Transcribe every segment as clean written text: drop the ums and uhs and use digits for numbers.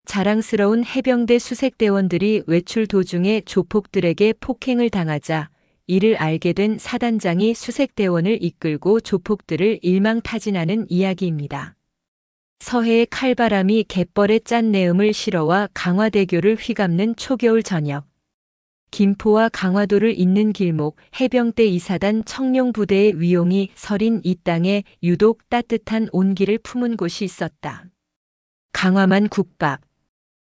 자랑스러운 해병대 수색대원들이 외출 도중에 조폭들에게 폭행을 당하자 이를 알게 된 사단장이 수색대원을 이끌고 조폭들을 일망타진하는 이야기입니다. 서해의 칼바람이 갯벌에 짠 내음을 실어와 강화대교를 휘감는 초겨울 저녁. 김포와 강화도를 잇는 길목 해병대 2사단 청룡부대의 위용이 서린 이 땅에 유독 따뜻한 온기를 품은 곳이 있었다. 강화만 국밥.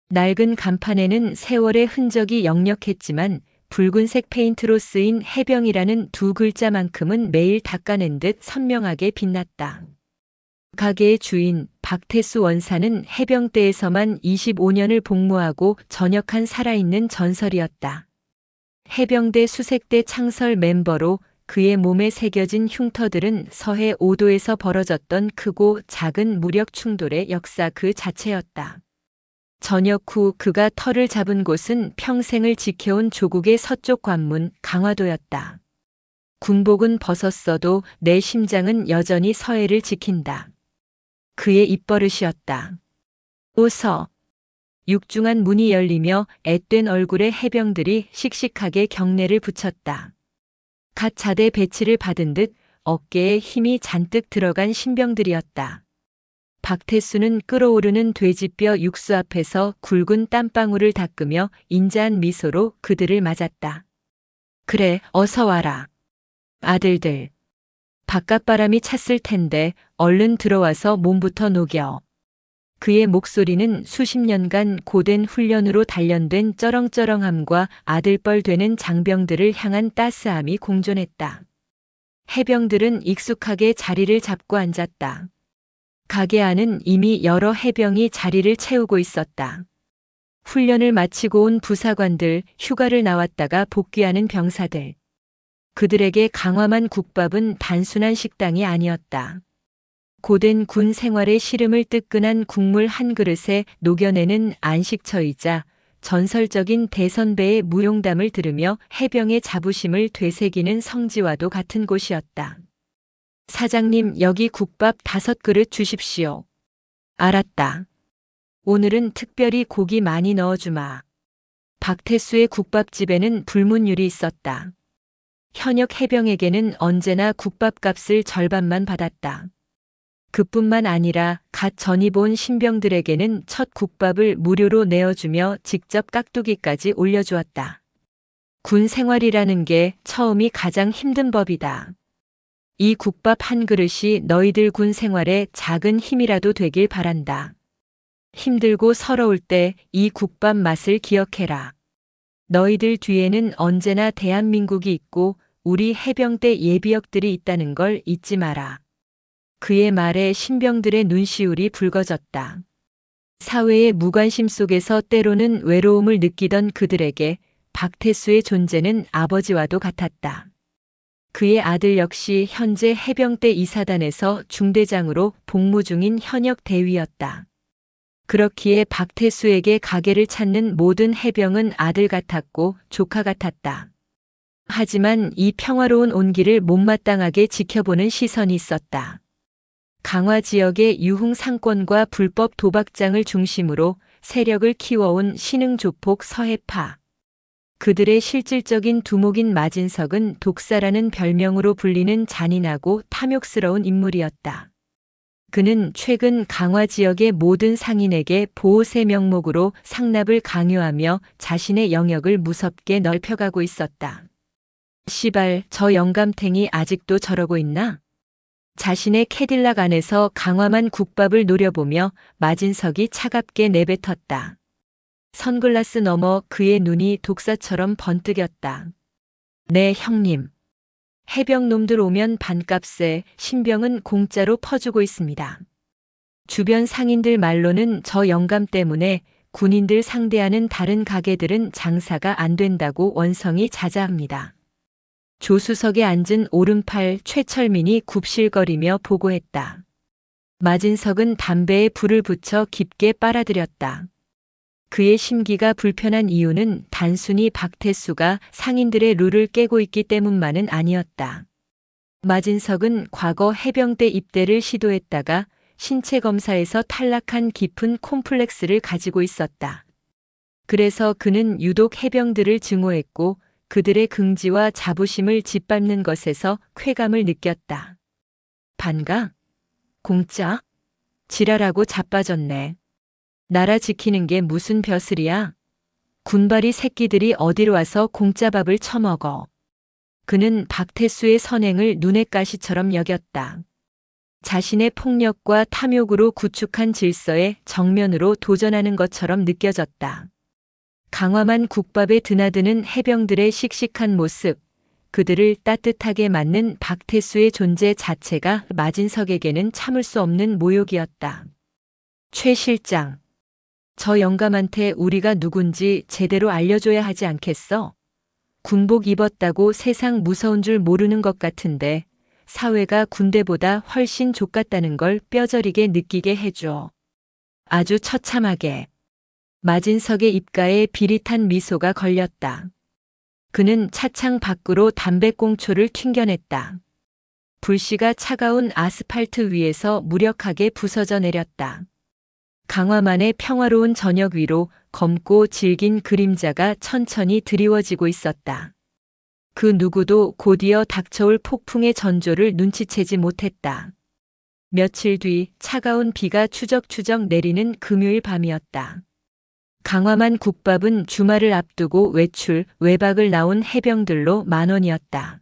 낡은 간판에는 세월의 흔적이 역력했지만 붉은색 페인트로 쓰인 해병이라는 두 글자만큼은 매일 닦아낸 듯 선명하게 빛났다. 가게의 주인 박태수 원사는 해병대에서만 25년을 복무하고 전역한 살아있는 전설이었다. 해병대 수색대 창설 멤버로 그의 몸에 새겨진 흉터들은 서해 5도에서 벌어졌던 크고 작은 무력 충돌의 역사 그 자체였다. 전역 후 그가 터를 잡은 곳은 평생을 지켜온 조국의 서쪽 관문 강화도였다. 군복은 벗었어도 내 심장은 여전히 서해를 지킨다. 그의 입버릇이었다. 오서. 육중한 문이 열리며 앳된 얼굴의 해병들이 씩씩하게 경례를 붙였다. 갓 자대 배치를 받은 듯 어깨에 힘이 잔뜩 들어간 신병들이었다. 박태수는 끓어오르는 돼지뼈 육수 앞에서 굵은 땀방울을 닦으며 인자한 미소로 그들을 맞았다. 그래, 어서 와라. 아들들. 바깥바람이 찼을 텐데 얼른 들어와서 몸부터 녹여. 그의 목소리는 수십 년간 고된 훈련으로 단련된 쩌렁쩌렁함과 아들뻘 되는 장병들을 향한 따스함이 공존했다. 해병들은 익숙하게 자리를 잡고 앉았다. 가게 안은 이미 여러 해병이 자리를 채우고 있었다. 훈련을 마치고 온 부사관들, 휴가를 나왔다가 복귀하는 병사들. 그들에게 강화만 국밥은 단순한 식당이 아니었다. 고된 군 생활의 시름을 뜨끈한 국물 한 그릇에 녹여내는 안식처이자 전설적인 대선배의 무용담을 들으며 해병의 자부심을 되새기는 성지와도 같은 곳이었다. 사장님, 여기 국밥 5그릇 주십시오. 알았다. 오늘은 특별히 고기 많이 넣어주마. 박태수의 국밥집에는 불문율이 있었다. 현역 해병에게는 언제나 국밥값을 절반만 받았다. 그뿐만 아니라 갓 전입 온 신병들에게는 첫 국밥을 무료로 내어주며 직접 깍두기까지 올려주었다. 군 생활이라는 게 처음이 가장 힘든 법이다. 이 국밥 한 그릇이 너희들 군 생활에 작은 힘이라도 되길 바란다. 힘들고 서러울 때 이 국밥 맛을 기억해라. 너희들 뒤에는 언제나 대한민국이 있고 우리 해병대 예비역들이 있다는 걸 잊지 마라. 그의 말에 신병들의 눈시울이 붉어졌다. 사회의 무관심 속에서 때로는 외로움을 느끼던 그들에게 박태수의 존재는 아버지와도 같았다. 그의 아들 역시 현재 해병대 2사단에서 중대장으로 복무 중인 현역 대위였다. 그렇기에 박태수에게 가게를 찾는 모든 해병은 아들 같았고 조카 같았다. 하지만 이 평화로운 온기를 못마땅하게 지켜보는 시선이 있었다. 강화 지역의 유흥 상권과 불법 도박장을 중심으로 세력을 키워온 신흥조폭 서해파. 그들의 실질적인 두목인 마진석은 독사라는 별명으로 불리는 잔인하고 탐욕스러운 인물이었다. 그는 최근 강화 지역의 모든 상인에게 보호세 명목으로 상납을 강요하며 자신의 영역을 무섭게 넓혀가고 있었다. 시발, 저 영감탱이 아직도 저러고 있나? 자신의 캐딜락 안에서 강화만 국밥을 노려보며 마진석이 차갑게 내뱉었다. 선글라스 너머 그의 눈이 독사처럼 번뜩였다. 네, 형님. 해병놈들 오면 반값에 신병은 공짜로 퍼주고 있습니다. 주변 상인들 말로는 저 영감 때문에 군인들 상대하는 다른 가게들은 장사가 안 된다고 원성이 자자합니다. 조수석에 앉은 오른팔 최철민이 굽실거리며 보고했다. 마진석은 담배에 불을 붙여 깊게 빨아들였다. 그의 심기가 불편한 이유는 단순히 박태수가 상인들의 룰을 깨고 있기 때문만은 아니었다. 마진석은 과거 해병대 입대를 시도했다가 신체 검사에서 탈락한 깊은 콤플렉스를 가지고 있었다. 그래서 그는 유독 해병들을 증오했고 그들의 긍지와 자부심을 짓밟는 것에서 쾌감을 느꼈다. 반가? 공짜? 지랄하고 자빠졌네. 나라 지키는 게 무슨 벼슬이야? 군발이 새끼들이 어디로 와서 공짜밥을 처먹어. 그는 박태수의 선행을 눈의 가시처럼 여겼다. 자신의 폭력과 탐욕으로 구축한 질서에 정면으로 도전하는 것처럼 느껴졌다. 강화만 국밥에 드나드는 해병들의 씩씩한 모습, 그들을 따뜻하게 맞는 박태수의 존재 자체가 마진석에게는 참을 수 없는 모욕이었다. 최 실장, 저 영감한테 우리가 누군지 제대로 알려줘야 하지 않겠어? 군복 입었다고 세상 무서운 줄 모르는 것 같은데 사회가 군대보다 훨씬 족같다는 걸 뼈저리게 느끼게 해줘. 아주 처참하게. 마진석의 입가에 비릿한 미소가 걸렸다. 그는 차창 밖으로 담배꽁초를 튕겨냈다. 불씨가 차가운 아스팔트 위에서 무력하게 부서져 내렸다. 강화만의 평화로운 저녁 위로 검고 질긴 그림자가 천천히 드리워지고 있었다. 그 누구도 곧이어 닥쳐올 폭풍의 전조를 눈치채지 못했다. 며칠 뒤 차가운 비가 추적추적 내리는 금요일 밤이었다. 강화만 국밥은 주말을 앞두고 외박을 나온 해병들로 만원이었다.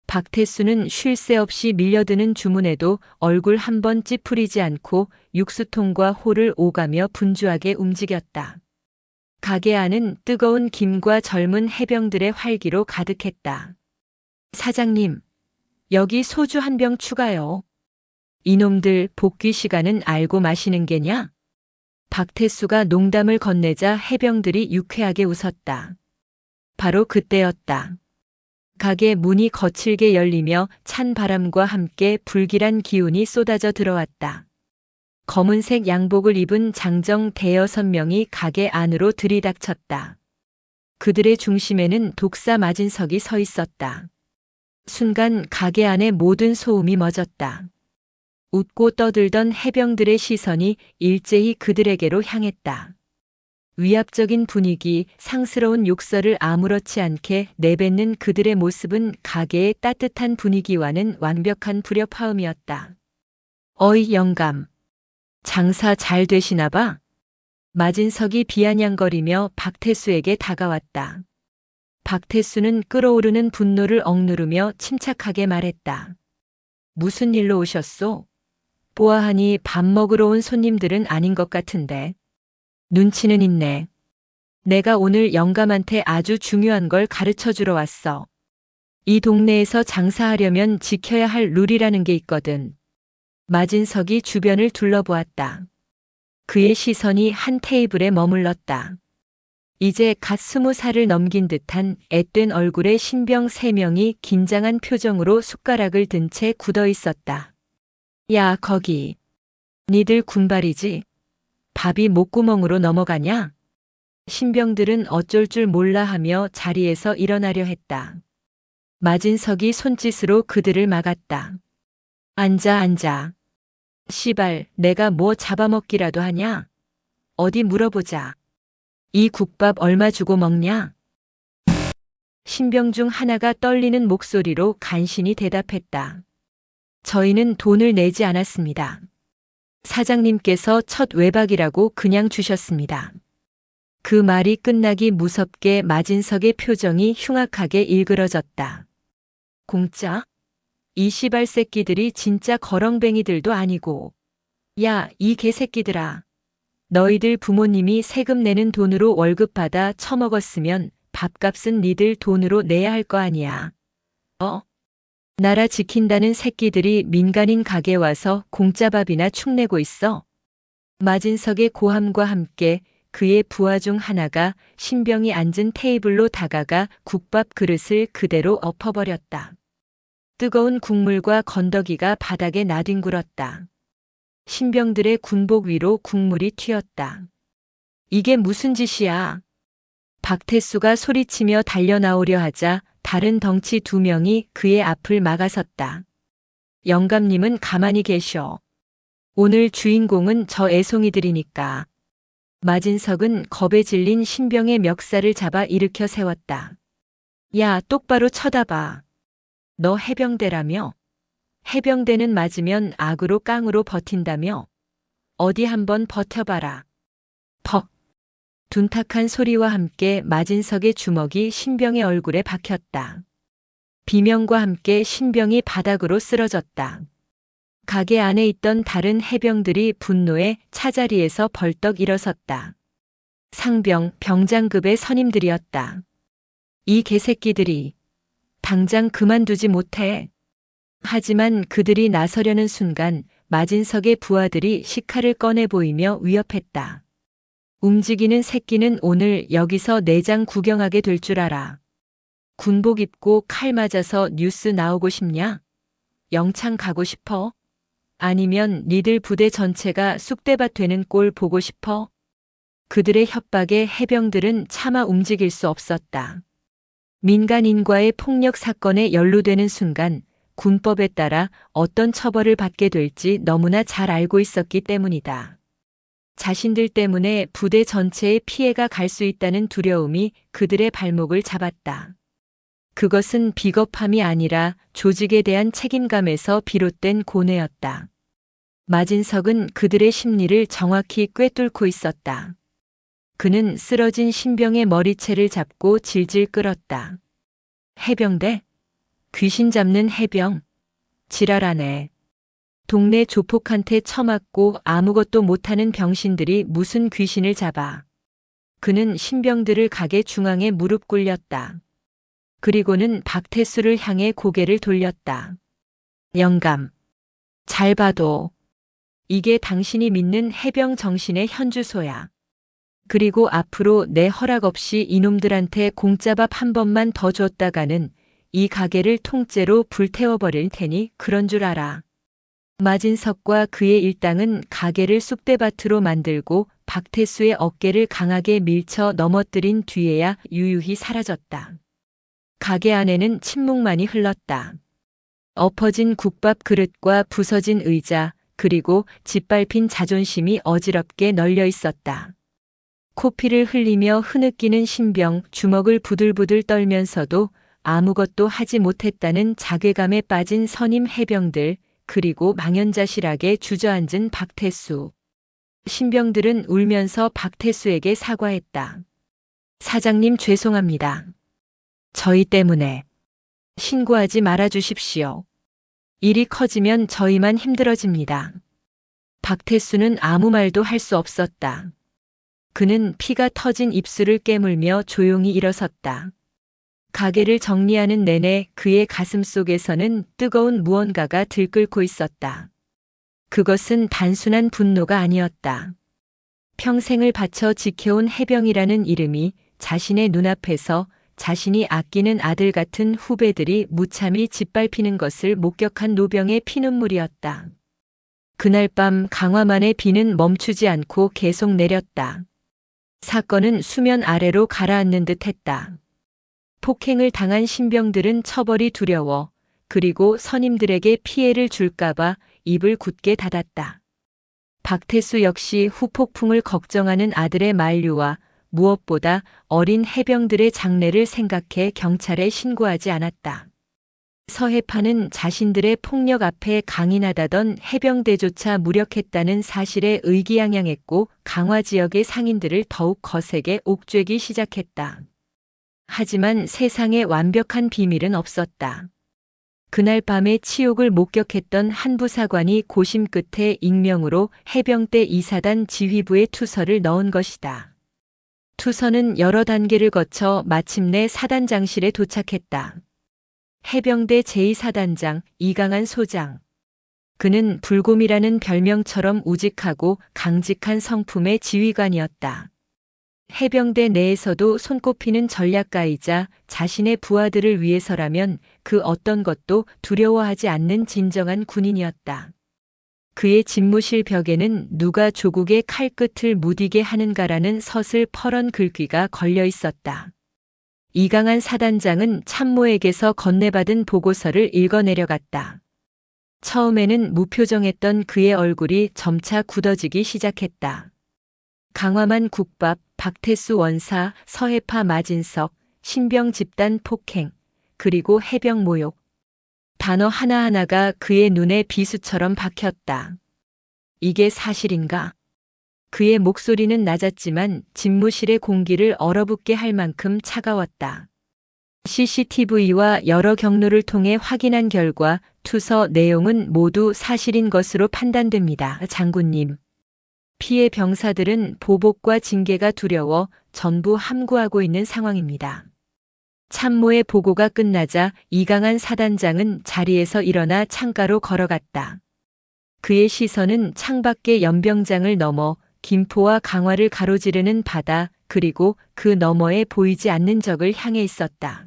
박태수는 쉴 새 없이 밀려드는 주문에도 얼굴 한 번 찌푸리지 않고 육수통과 호를 오가며 분주하게 움직였다. 가게 안은 뜨거운 김과 젊은 해병들의 활기로 가득했다. 사장님, 여기 소주 한 병 추가요. 이놈들 복귀 시간은 알고 마시는 게냐? 박태수가 농담을 건네자 해병들이 유쾌하게 웃었다. 바로 그때였다. 가게 문이 거칠게 열리며 찬 바람과 함께 불길한 기운이 쏟아져 들어왔다. 검은색 양복을 입은 장정 대여섯 명이 가게 안으로 들이닥쳤다. 그들의 중심에는 독사 마진석이 서 있었다. 순간 가게 안의 모든 소음이 멎었다. 웃고 떠들던 해병들의 시선이 일제히 그들에게로 향했다. 위압적인 분위기, 상스러운 욕설을 아무렇지 않게 내뱉는 그들의 모습은 가게의 따뜻한 분위기와는 완벽한 불협화음이었다. 어이 영감, 장사 잘 되시나 봐? 마진석이 비아냥거리며 박태수에게 다가왔다. 박태수는 끓어오르는 분노를 억누르며 침착하게 말했다. 무슨 일로 오셨소? 보아하니 밥 먹으러 온 손님들은 아닌 것 같은데. 눈치는 있네. 내가 오늘 영감한테 아주 중요한 걸 가르쳐 주러 왔어. 이 동네에서 장사하려면 지켜야 할 룰이라는 게 있거든. 마진석이 주변을 둘러보았다. 그의 시선이 한 테이블에 머물렀다. 이제 갓 20살을 넘긴 듯한 앳된 얼굴의 신병 3명이 긴장한 표정으로 숟가락을 든 채 굳어 있었다. 야, 거기. 니들 군발이지? 밥이 목구멍으로 넘어가냐? 신병들은 어쩔 줄 몰라 하며 자리에서 일어나려 했다. 마진석이 손짓으로 그들을 막았다. 앉아. 시발, 내가 뭐 잡아먹기라도 하냐? 어디 물어보자. 이 국밥 얼마 주고 먹냐? 신병 중 하나가 떨리는 목소리로 간신히 대답했다. 저희는 돈을 내지 않았습니다. 사장님께서 첫 외박이라고 그냥 주셨습니다. 그 말이 끝나기 무섭게 마진석의 표정이 흉악하게 일그러졌다. 공짜? 이 시발 새끼들이 진짜 거렁뱅이들도 아니고. 야, 이 개새끼들아. 너희들 부모님이 세금 내는 돈으로 월급 받아 처먹었으면 밥값은 니들 돈으로 내야 할 거 아니야. 나라 지킨다는 새끼들이 민간인 가게 와서 공짜 밥이나 축내고 있어. 마진석의 고함과 함께 그의 부하 중 하나가 신병이 앉은 테이블로 다가가 국밥 그릇을 그대로 엎어버렸다. 뜨거운 국물과 건더기가 바닥에 나뒹굴었다. 신병들의 군복 위로 국물이 튀었다. 이게 무슨 짓이야? 박태수가 소리치며 달려나오려 하자 다른 덩치 2명이 그의 앞을 막아섰다. 영감님은 가만히 계셔. 오늘 주인공은 저 애송이들이니까. 마진석은 겁에 질린 신병의 멱살을 잡아 일으켜 세웠다. 야, 똑바로 쳐다봐. 너 해병대라며? 해병대는 맞으면 악으로 깡으로 버틴다며? 어디 한번 버텨봐라. 퍽. 둔탁한 소리와 함께 마진석의 주먹이 신병의 얼굴에 박혔다. 비명과 함께 신병이 바닥으로 쓰러졌다. 가게 안에 있던 다른 해병들이 분노에 차자리에서 벌떡 일어섰다. 상병, 병장급의 선임들이었다. 이 개새끼들이 당장 그만두지 못해. 하지만 그들이 나서려는 순간 마진석의 부하들이 식칼을 꺼내 보이며 위협했다. 움직이는 새끼는 오늘 여기서 내장 구경하게 될 줄 알아. 군복 입고 칼 맞아서 뉴스 나오고 싶냐? 영창 가고 싶어? 아니면 니들 부대 전체가 쑥대밭 되는 꼴 보고 싶어? 그들의 협박에 해병들은 차마 움직일 수 없었다. 민간인과의 폭력 사건에 연루되는 순간 군법에 따라 어떤 처벌을 받게 될지 너무나 잘 알고 있었기 때문이다. 자신들 때문에 부대 전체에 피해가 갈 수 있다는 두려움이 그들의 발목을 잡았다. 그것은 비겁함이 아니라 조직에 대한 책임감에서 비롯된 고뇌였다. 마진석은 그들의 심리를 정확히 꿰뚫고 있었다. 그는 쓰러진 신병의 머리채를 잡고 질질 끌었다. 해병대? 귀신 잡는 해병? 지랄하네. 동네 조폭한테 처맞고 아무것도 못하는 병신들이 무슨 귀신을 잡아. 그는 신병들을 가게 중앙에 무릎 꿇렸다. 그리고는 박태수를 향해 고개를 돌렸다. 영감. 잘 봐도. 이게 당신이 믿는 해병 정신의 현주소야. 그리고 앞으로 내 허락 없이 이놈들한테 공짜밥 한 번만 더 줬다가는 이 가게를 통째로 불태워버릴 테니 그런 줄 알아. 마진석과 그의 일당은 가게를 쑥대밭으로 만들고 박태수의 어깨를 강하게 밀쳐 넘어뜨린 뒤에야 유유히 사라졌다. 가게 안에는 침묵만이 흘렀다. 엎어진 국밥 그릇과 부서진 의자, 그리고 짓밟힌 자존심이 어지럽게 널려 있었다. 코피를 흘리며 흐느끼는 신병, 주먹을 부들부들 떨면서도 아무것도 하지 못했다는 자괴감에 빠진 선임 해병들, 그리고 망연자실하게 주저앉은 박태수. 신병들은 울면서 박태수에게 사과했다. 사장님 죄송합니다. 저희 때문에. 신고하지 말아 주십시오. 일이 커지면 저희만 힘들어집니다. 박태수는 아무 말도 할 수 없었다. 그는 피가 터진 입술을 깨물며 조용히 일어섰다. 가게를 정리하는 내내 그의 가슴 속에서는 뜨거운 무언가가 들끓고 있었다. 그것은 단순한 분노가 아니었다. 평생을 바쳐 지켜온 해병이라는 이름이 자신의 눈앞에서 자신이 아끼는 아들 같은 후배들이 무참히 짓밟히는 것을 목격한 노병의 피눈물이었다. 그날 밤 강화만의 비는 멈추지 않고 계속 내렸다. 사건은 수면 아래로 가라앉는 듯 했다. 폭행을 당한 신병들은 처벌이 두려워, 그리고 선임들에게 피해를 줄까봐 입을 굳게 닫았다. 박태수 역시 후폭풍을 걱정하는 아들의 만류와 무엇보다 어린 해병들의 장래를 생각해 경찰에 신고하지 않았다. 서해파는 자신들의 폭력 앞에 강인하다던 해병대조차 무력했다는 사실에 의기양양했고 강화 지역의 상인들을 더욱 거세게 옥죄기 시작했다. 하지만 세상에 완벽한 비밀은 없었다. 그날 밤에 치욕을 목격했던 한 부사관이 고심 끝에 익명으로 해병대 2사단 지휘부에 투서를 넣은 것이다. 투서는 여러 단계를 거쳐 마침내 사단장실에 도착했다. 해병대 제2사단장 이강한 소장. 그는 불곰이라는 별명처럼 우직하고 강직한 성품의 지휘관이었다. 해병대 내에서도 손꼽히는 전략가이자 자신의 부하들을 위해서라면 그 어떤 것도 두려워하지 않는 진정한 군인이었다. 그의 집무실 벽에는 누가 조국의 칼끝을 무디게 하는가라는 서슬퍼런 글귀가 걸려 있었다. 이강한 사단장은 참모에게서 건네받은 보고서를 읽어내려갔다. 처음에는 무표정했던 그의 얼굴이 점차 굳어지기 시작했다. 강화만 국밥, 박태수 원사, 서해파 마진석, 신병 집단 폭행, 그리고 해병 모욕. 단어 하나하나가 그의 눈에 비수처럼 박혔다. 이게 사실인가? 그의 목소리는 낮았지만 집무실의 공기를 얼어붙게 할 만큼 차가웠다. CCTV와 여러 경로를 통해 확인한 결과 투서 내용은 모두 사실인 것으로 판단됩니다. 장군님. 피해 병사들은 보복과 징계가 두려워 전부 함구하고 있는 상황입니다. 참모의 보고가 끝나자 이강한 사단장은 자리에서 일어나 창가로 걸어갔다. 그의 시선은 창밖의 연병장을 넘어 김포와 강화를 가로지르는 바다 그리고 그 너머에 보이지 않는 적을 향해 있었다.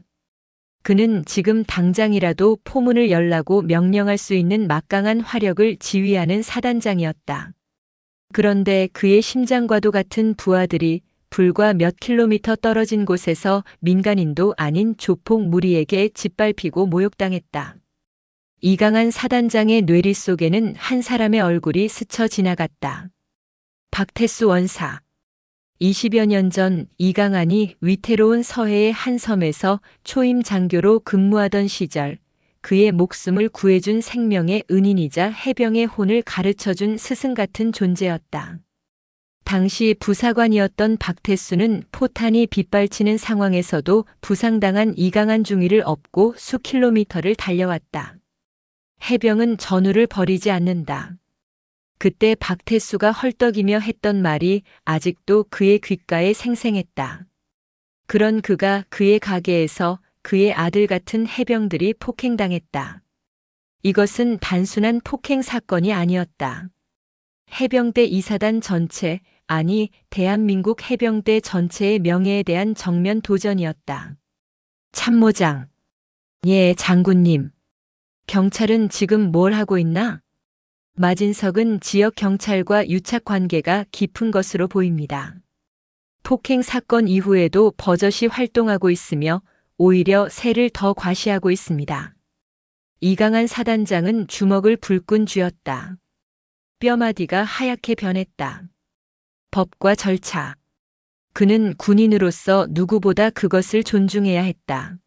그는 지금 당장이라도 포문을 열라고 명령할 수 있는 막강한 화력을 지휘하는 사단장이었다. 그런데 그의 심장과도 같은 부하들이 불과 몇 킬로미터 떨어진 곳에서 민간인도 아닌 조폭 무리에게 짓밟히고 모욕당했다. 이강한 사단장의 뇌리 속에는 한 사람의 얼굴이 스쳐 지나갔다. 박태수 원사. 20여 년 전 이강한이 위태로운 서해의 한 섬에서 초임 장교로 근무하던 시절 그의 목숨을 구해준 생명의 은인이자 해병의 혼을 가르쳐준 스승 같은 존재였다. 당시 부사관이었던 박태수는 포탄이 빗발치는 상황에서도 부상당한 이강한 중위를 업고 수 킬로미터를 달려왔다. 해병은 전우를 버리지 않는다. 그때 박태수가 헐떡이며 했던 말이 아직도 그의 귓가에 생생했다. 그런 그가 그의 가게에서 그의 아들 같은 해병들이 폭행당했다. 이것은 단순한 폭행 사건이 아니었다. 해병대 2사단 전체, 아니 대한민국 해병대 전체의 명예에 대한 정면 도전이었다. 참모장. 예, 장군님. 경찰은 지금 뭘 하고 있나? 마진석은 지역 경찰과 유착 관계가 깊은 것으로 보입니다. 폭행 사건 이후에도 버젓이 활동하고 있으며 오히려 새를 더 과시하고 있습니다. 이강한 사단장은 주먹을 불끈 쥐었다. 뼈마디가 하얗게 변했다. 법과 절차. 그는 군인으로서 누구보다 그것을 존중해야 했다.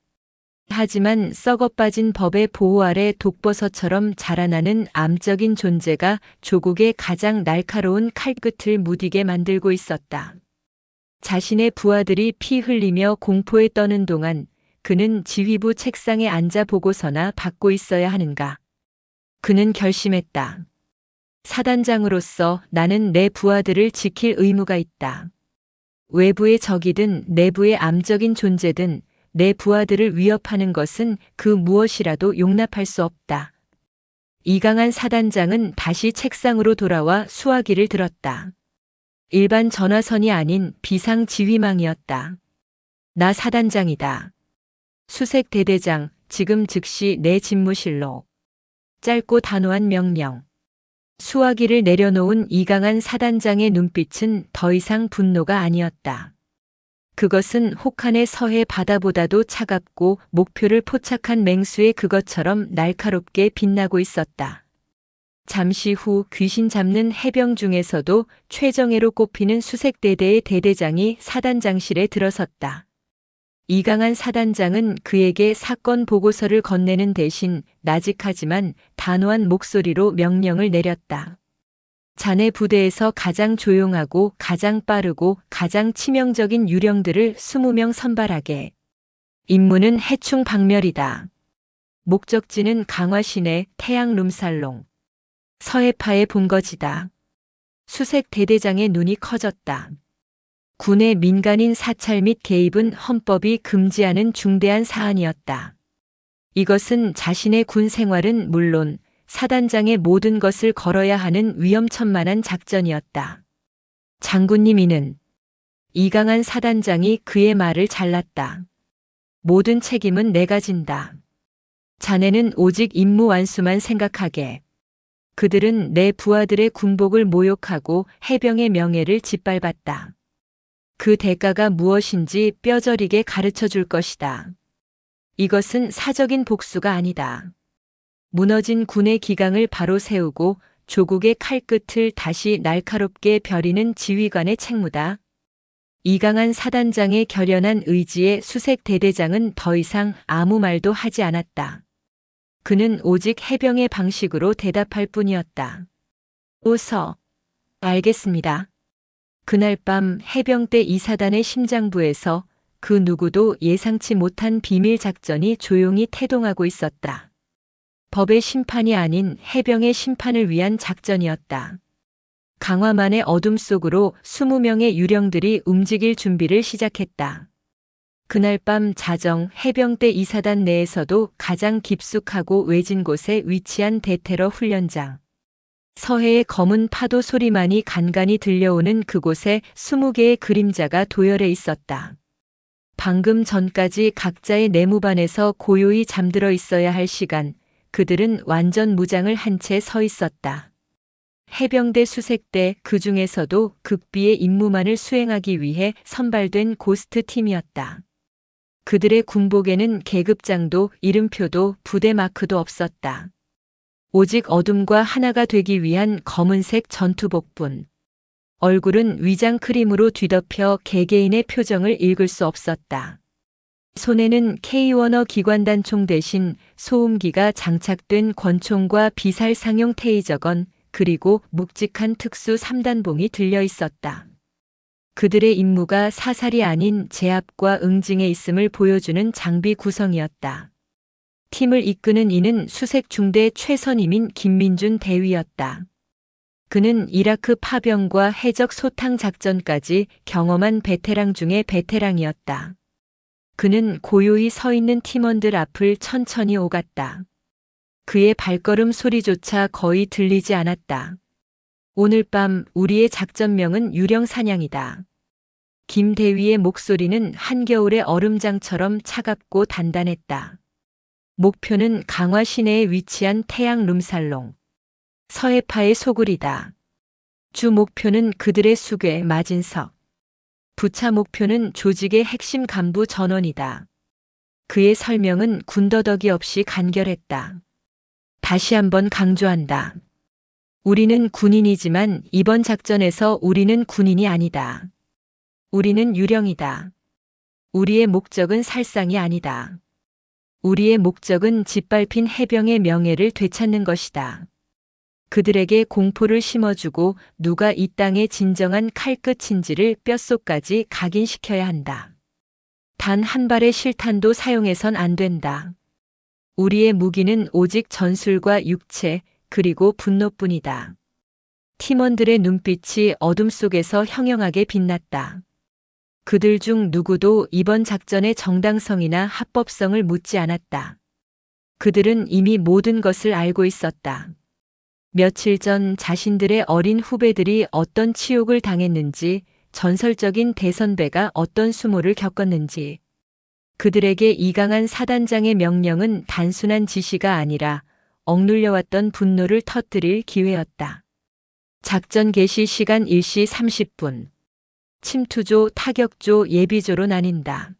하지만 썩어빠진 법의 보호 아래 독버섯처럼 자라나는 암적인 존재가 조국의 가장 날카로운 칼끝을 무디게 만들고 있었다. 자신의 부하들이 피 흘리며 공포에 떠는 동안 그는 지휘부 책상에 앉아 보고서나 받고 있어야 하는가. 그는 결심했다. 사단장으로서 나는 내 부하들을 지킬 의무가 있다. 외부의 적이든 내부의 암적인 존재든 내 부하들을 위협하는 것은 그 무엇이라도 용납할 수 없다. 이강한 사단장은 다시 책상으로 돌아와 수화기를 들었다. 일반 전화선이 아닌 비상지휘망이었다. 나 사단장이다. 수색 대대장, 지금 즉시 내 집무실로. 짧고 단호한 명령. 수화기를 내려놓은 이강한 사단장의 눈빛은 더 이상 분노가 아니었다. 그것은 혹한의 서해 바다보다도 차갑고 목표를 포착한 맹수의 그것처럼 날카롭게 빛나고 있었다. 잠시 후 귀신 잡는 해병 중에서도 최정예로 꼽히는 수색대대의 대대장이 사단장실에 들어섰다. 이강한 사단장은 그에게 사건 보고서를 건네는 대신 나직하지만 단호한 목소리로 명령을 내렸다. 자네 부대에서 가장 조용하고 가장 빠르고 가장 치명적인 유령들을 20명 선발하게. 임무는 해충 박멸이다. 목적지는 강화 시내 태양 룸살롱. 서해파의 본거지다. 수색 대대장의 눈이 커졌다. 군의 민간인 사찰 및 개입은 헌법이 금지하는 중대한 사안이었다. 이것은 자신의 군 생활은 물론 사단장의 모든 것을 걸어야 하는 위험천만한 작전이었다. 장군님 이는 이강한 사단장이 그의 말을 잘랐다. 모든 책임은 내가 진다. 자네는 오직 임무 완수만 생각하게. 그들은 내 부하들의 군복을 모욕하고 해병의 명예를 짓밟았다. 그 대가가 무엇인지 뼈저리게 가르쳐 줄 것이다. 이것은 사적인 복수가 아니다. 무너진 군의 기강을 바로 세우고 조국의 칼끝을 다시 날카롭게 벼리는 지휘관의 책무다. 이강한 사단장의 결연한 의지에 수색 대대장은 더 이상 아무 말도 하지 않았다. 그는 오직 해병의 방식으로 대답할 뿐이었다. 오서. 알겠습니다. 그날 밤 해병대 2사단의 심장부에서 그 누구도 예상치 못한 비밀 작전이 조용히 태동하고 있었다. 법의 심판이 아닌 해병의 심판을 위한 작전이었다. 강화만의 어둠 속으로 20명의 유령들이 움직일 준비를 시작했다. 그날 밤 자정 해병대 2사단 내에서도 가장 깊숙하고 외진 곳에 위치한 대테러 훈련장. 서해의 검은 파도 소리만이 간간히 들려오는 그곳에 20개의 그림자가 도열해 있었다. 방금 전까지 각자의 내무반에서 고요히 잠들어 있어야 할 시간, 그들은 완전 무장을 한 채 서 있었다. 해병대 수색대 그 중에서도 극비의 임무만을 수행하기 위해 선발된 고스트 팀이었다. 그들의 군복에는 계급장도 이름표도 부대 마크도 없었다. 오직 어둠과 하나가 되기 위한 검은색 전투복뿐. 얼굴은 위장 크림으로 뒤덮여 개개인의 표정을 읽을 수 없었다. 손에는 K-워너 기관단총 대신 소음기가 장착된 권총과 비살상용 테이저건 그리고 묵직한 특수 3단봉이 들려 있었다. 그들의 임무가 사살이 아닌 제압과 응징에 있음을 보여주는 장비 구성이었다. 팀을 이끄는 이는 수색 중대 최선임인 김민준 대위였다. 그는 이라크 파병과 해적 소탕 작전까지 경험한 베테랑 중의 베테랑이었다. 그는 고요히 서 있는 팀원들 앞을 천천히 오갔다. 그의 발걸음 소리조차 거의 들리지 않았다. 오늘 밤 우리의 작전명은 유령 사냥이다. 김 대위의 목소리는 한겨울의 얼음장처럼 차갑고 단단했다. 목표는 강화 시내에 위치한 태양 룸살롱. 서해파의 소굴이다. 주 목표는 그들의 수괴 마진석. 부차 목표는 조직의 핵심 간부 전원이다. 그의 설명은 군더더기 없이 간결했다. 다시 한번 강조한다. 우리는 군인이지만 이번 작전에서 우리는 군인이 아니다. 우리는 유령이다. 우리의 목적은 살상이 아니다. 우리의 목적은 짓밟힌 해병의 명예를 되찾는 것이다. 그들에게 공포를 심어주고 누가 이 땅의 진정한 칼끝인지를 뼛속까지 각인시켜야 한다. 단 한 발의 실탄도 사용해선 안 된다. 우리의 무기는 오직 전술과 육체 그리고 분노뿐이다. 팀원들의 눈빛이 어둠 속에서 형형하게 빛났다. 그들 중 누구도 이번 작전의 정당성이나 합법성을 묻지 않았다. 그들은 이미 모든 것을 알고 있었다. 며칠 전 자신들의 어린 후배들이 어떤 치욕을 당했는지, 전설적인 대선배가 어떤 수모를 겪었는지. 그들에게 이강한 사단장의 명령은 단순한 지시가 아니라 억눌려왔던 분노를 터뜨릴 기회였다. 작전 개시 시간 1시 30분. 침투조, 타격조, 예비조로 나뉜다.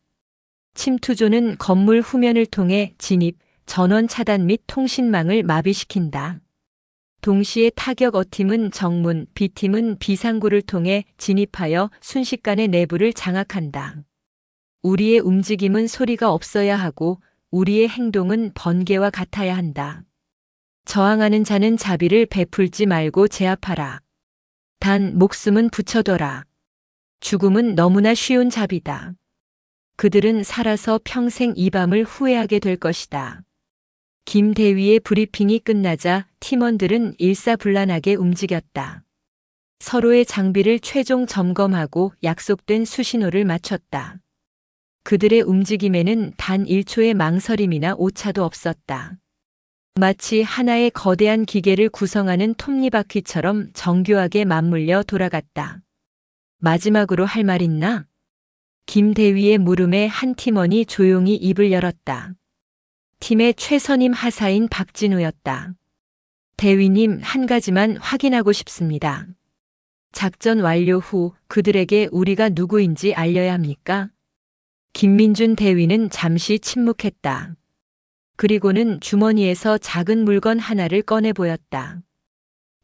침투조는 건물 후면을 통해 진입, 전원 차단 및 통신망을 마비시킨다. 동시에 타격 A팀은 정문, B팀은 비상구를 통해 진입하여 순식간에 내부를 장악한다. 우리의 움직임은 소리가 없어야 하고 우리의 행동은 번개와 같아야 한다. 저항하는 자는 자비를 베풀지 말고 제압하라. 단 목숨은 붙여둬라. 죽음은 너무나 쉬운 잡이다. 그들은 살아서 평생 이 밤을 후회하게 될 것이다. 김 대위의 브리핑이 끝나자 팀원들은 일사불란하게 움직였다. 서로의 장비를 최종 점검하고 약속된 수신호를 맞췄다. 그들의 움직임에는 단 1초의 망설임이나 오차도 없었다. 마치 하나의 거대한 기계를 구성하는 톱니바퀴처럼 정교하게 맞물려 돌아갔다. 마지막으로 할 말 있나? 김 대위의 물음에 한 팀원이 조용히 입을 열었다. 팀의 최선임 하사인 박진우였다. 대위님, 한 가지만 확인하고 싶습니다. 작전 완료 후 그들에게 우리가 누구인지 알려야 합니까? 김민준 대위는 잠시 침묵했다. 그리고는 주머니에서 작은 물건 하나를 꺼내 보였다.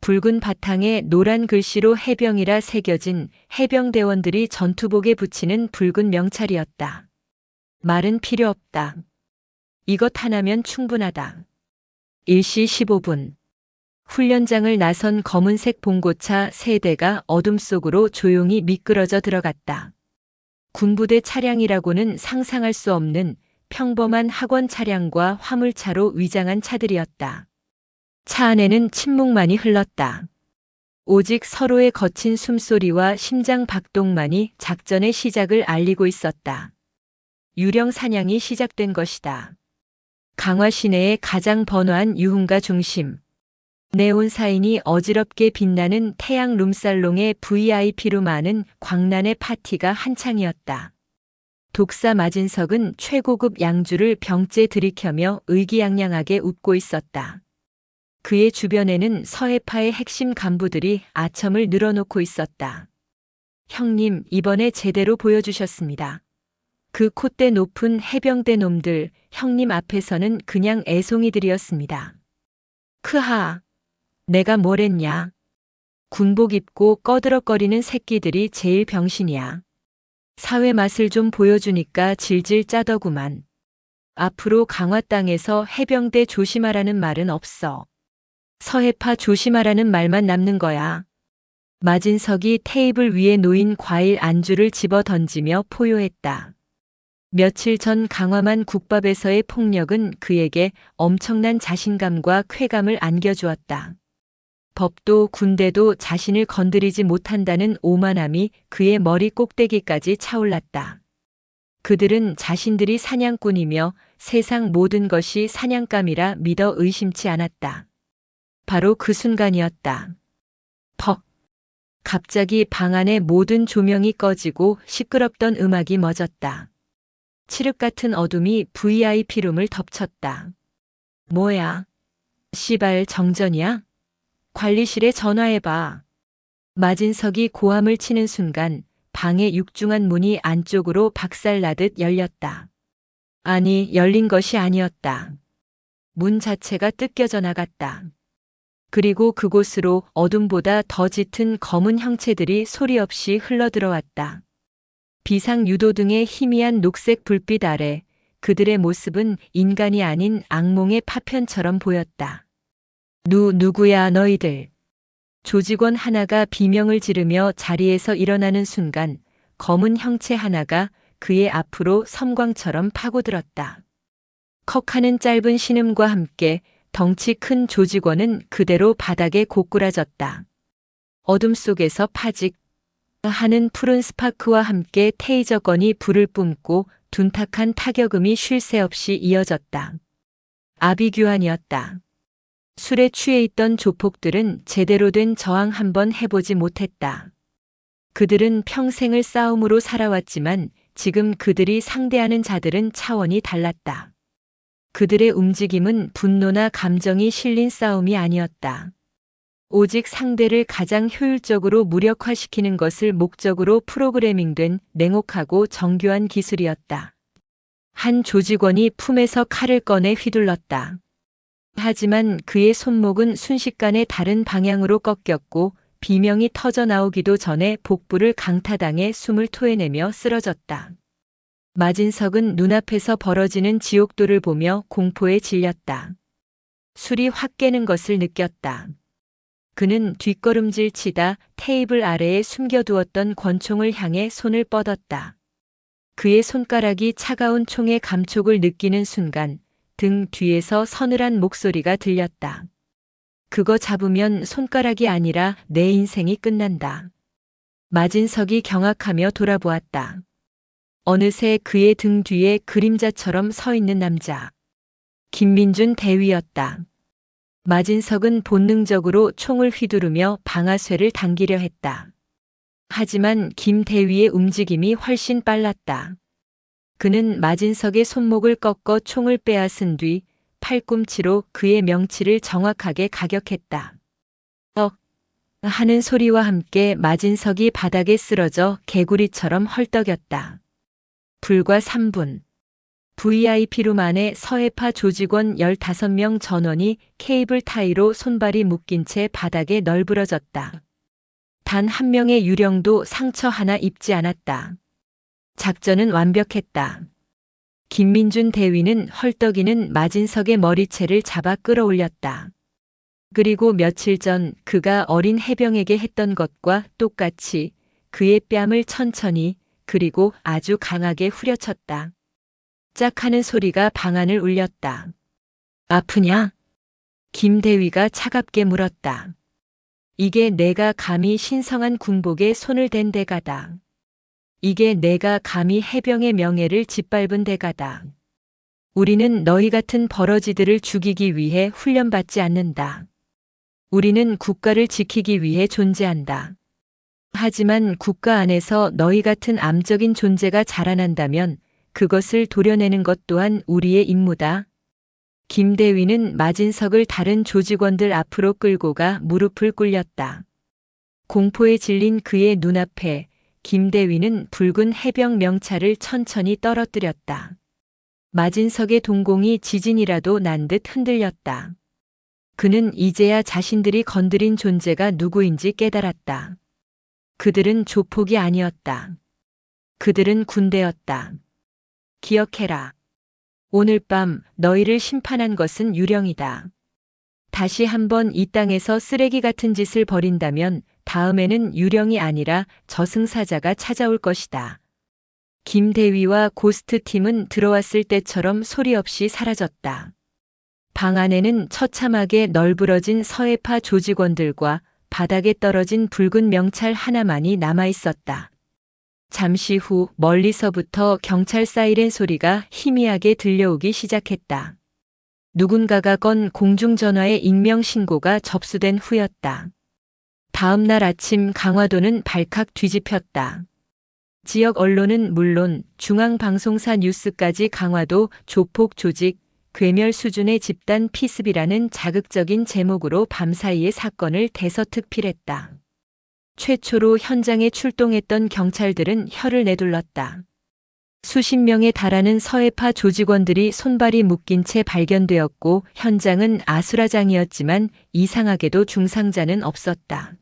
붉은 바탕에 노란 글씨로 해병이라 새겨진 해병대원들이 전투복에 붙이는 붉은 명찰이었다. 말은 필요 없다. 이것 하나면 충분하다. 일시 15분. 훈련장을 나선 검은색 봉고차 3대가 어둠 속으로 조용히 미끄러져 들어갔다. 군부대 차량이라고는 상상할 수 없는 평범한 학원 차량과 화물차로 위장한 차들이었다. 차 안에는 침묵만이 흘렀다. 오직 서로의 거친 숨소리와 심장 박동만이 작전의 시작을 알리고 있었다. 유령 사냥이 시작된 것이다. 강화 시내의 가장 번화한 유흥가 중심. 네온 사인이 어지럽게 빛나는 태양 룸살롱의 VIP로 많은 광란의 파티가 한창이었다. 독사 마진석은 최고급 양주를 병째 들이켜며 의기양양하게 웃고 있었다. 그의 주변에는 서해파의 핵심 간부들이 아첨을 늘어놓고 있었다. 형님, 이번에 제대로 보여주셨습니다. 그 콧대 높은 해병대 놈들, 형님 앞에서는 그냥 애송이들이었습니다. 크하, 내가 뭘 했냐? 군복 입고 꺼드럭거리는 새끼들이 제일 병신이야. 사회 맛을 좀 보여주니까 질질 짜더구만. 앞으로 강화 땅에서 해병대 조심하라는 말은 없어. 서해파 조심하라는 말만 남는 거야. 마진석이 테이블 위에 놓인 과일 안주를 집어 던지며 포효했다. 며칠 전 강화만 국밥에서의 폭력은 그에게 엄청난 자신감과 쾌감을 안겨주었다. 법도 군대도 자신을 건드리지 못한다는 오만함이 그의 머리 꼭대기까지 차올랐다. 그들은 자신들이 사냥꾼이며 세상 모든 것이 사냥감이라 믿어 의심치 않았다. 바로 그 순간이었다. 퍽. 갑자기 방 안의 모든 조명이 꺼지고 시끄럽던 음악이 멎었다. 칠흑 같은 어둠이 VIP룸을 덮쳤다. 뭐야? 씨발 정전이야? 관리실에 전화해봐. 마진석이 고함을 치는 순간 방의 육중한 문이 안쪽으로 박살나듯 열렸다. 아니, 열린 것이 아니었다. 문 자체가 뜯겨져 나갔다. 그리고 그곳으로 어둠보다 더 짙은 검은 형체들이 소리 없이 흘러들어왔다. 비상유도등의 희미한 녹색 불빛 아래 그들의 모습은 인간이 아닌 악몽의 파편처럼 보였다. 누구야 너희들. 조직원 하나가 비명을 지르며 자리에서 일어나는 순간 검은 형체 하나가 그의 앞으로 섬광처럼 파고들었다. 컥하는 짧은 신음과 함께 덩치 큰 조직원은 그대로 바닥에 고꾸라졌다. 어둠 속에서 파직 하는 푸른 스파크와 함께 테이저건이 불을 뿜고 둔탁한 타격음이 쉴 새 없이 이어졌다. 아비규환이었다. 술에 취해 있던 조폭들은 제대로 된 저항 한번 해보지 못했다. 그들은 평생을 싸움으로 살아왔지만 지금 그들이 상대하는 자들은 차원이 달랐다. 그들의 움직임은 분노나 감정이 실린 싸움이 아니었다. 오직 상대를 가장 효율적으로 무력화시키는 것을 목적으로 프로그래밍된 냉혹하고 정교한 기술이었다. 한 조직원이 품에서 칼을 꺼내 휘둘렀다. 하지만 그의 손목은 순식간에 다른 방향으로 꺾였고 비명이 터져 나오기도 전에 복부를 강타당해 숨을 토해내며 쓰러졌다. 마진석은 눈앞에서 벌어지는 지옥도를 보며 공포에 질렸다. 술이 확 깨는 것을 느꼈다. 그는 뒷걸음질 치다 테이블 아래에 숨겨두었던 권총을 향해 손을 뻗었다. 그의 손가락이 차가운 총의 감촉을 느끼는 순간 등 뒤에서 서늘한 목소리가 들렸다. 그거 잡으면 손가락이 아니라 내 인생이 끝난다. 마진석이 경악하며 돌아보았다. 어느새 그의 등 뒤에 그림자처럼 서 있는 남자. 김민준 대위였다. 마진석은 본능적으로 총을 휘두르며 방아쇠를 당기려 했다. 하지만 김 대위의 움직임이 훨씬 빨랐다. 그는 마진석의 손목을 꺾어 총을 빼앗은 뒤 팔꿈치로 그의 명치를 정확하게 가격했다. 하는 소리와 함께 마진석이 바닥에 쓰러져 개구리처럼 헐떡였다. 불과 3분. VIP룸 안에 서해파 조직원 15명 전원이 케이블 타이로 손발이 묶인 채 바닥에 널브러졌다. 단 한 명의 유령도 상처 하나 입지 않았다. 작전은 완벽했다. 김민준 대위는 헐떡이는 마진석의 머리채를 잡아 끌어올렸다. 그리고 며칠 전 그가 어린 해병에게 했던 것과 똑같이 그의 뺨을 천천히 그리고 아주 강하게 후려쳤다. 짝 하는 소리가 방안을 울렸다. 아프냐? 김대위가 차갑게 물었다. 이게 내가 감히 신성한 군복에 손을 댄 대가다. 이게 내가 감히 해병의 명예를 짓밟은 대가다. 우리는 너희 같은 버러지들을 죽이기 위해 훈련받지 않는다. 우리는 국가를 지키기 위해 존재한다. 하지만 국가 안에서 너희 같은 암적인 존재가 자라난다면 그것을 도려내는 것 또한 우리의 임무다. 김대위는 마진석을 다른 조직원들 앞으로 끌고 가 무릎을 꿇렸다. 공포에 질린 그의 눈앞에 김대위는 붉은 해병 명찰을 천천히 떨어뜨렸다. 마진석의 동공이 지진이라도 난 듯 흔들렸다. 그는 이제야 자신들이 건드린 존재가 누구인지 깨달았다. 그들은 조폭이 아니었다. 그들은 군대였다. 기억해라. 오늘 밤 너희를 심판한 것은 유령이다. 다시 한번 이 땅에서 쓰레기 같은 짓을 벌인다면 다음에는 유령이 아니라 저승사자가 찾아올 것이다. 김대위와 고스트팀은 들어왔을 때처럼 소리 없이 사라졌다. 방 안에는 처참하게 널브러진 서해파 조직원들과 바닥에 떨어진 붉은 명찰 하나만이 남아 있었다. 잠시 후 멀리서부터 경찰 사이렌 소리가 희미하게 들려오기 시작했다. 누군가가 건 공중전화의 익명신고가 접수된 후였다. 다음 날 아침 강화도는 발칵 뒤집혔다. 지역 언론은 물론 중앙방송사 뉴스까지 강화도 조폭 조직 괴멸 수준의 집단 피습이라는 자극적인 제목으로 밤사이에 사건을 대서특필했다. 최초로 현장에 출동했던 경찰들은 혀를 내둘렀다. 수십 명에 달하는 서해파 조직원들이 손발이 묶인 채 발견되었고 현장은 아수라장이었지만 이상하게도 중상자는 없었다.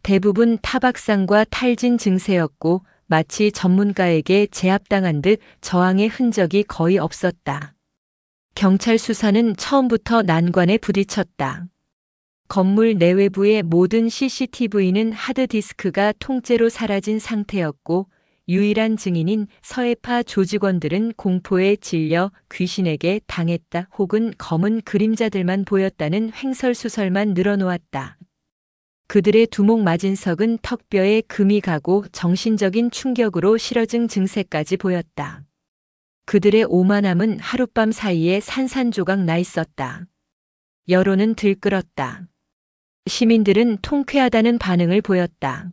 대부분 타박상과 탈진 증세였고 마치 전문가에게 제압당한 듯 저항의 흔적이 거의 없었다. 경찰 수사는 처음부터 난관에 부딪혔다. 건물 내외부의 모든 CCTV는 하드디스크가 통째로 사라진 상태였고 유일한 증인인 서해파 조직원들은 공포에 질려 귀신에게 당했다 혹은 검은 그림자들만 보였다는 횡설수설만 늘어놓았다. 그들의 두목 마진석은 턱뼈에 금이 가고 정신적인 충격으로 실어증 증세까지 보였다. 그들의 오만함은 하룻밤 사이에 산산조각 나 있었다. 여론은 들끓었다. 시민들은 통쾌하다는 반응을 보였다.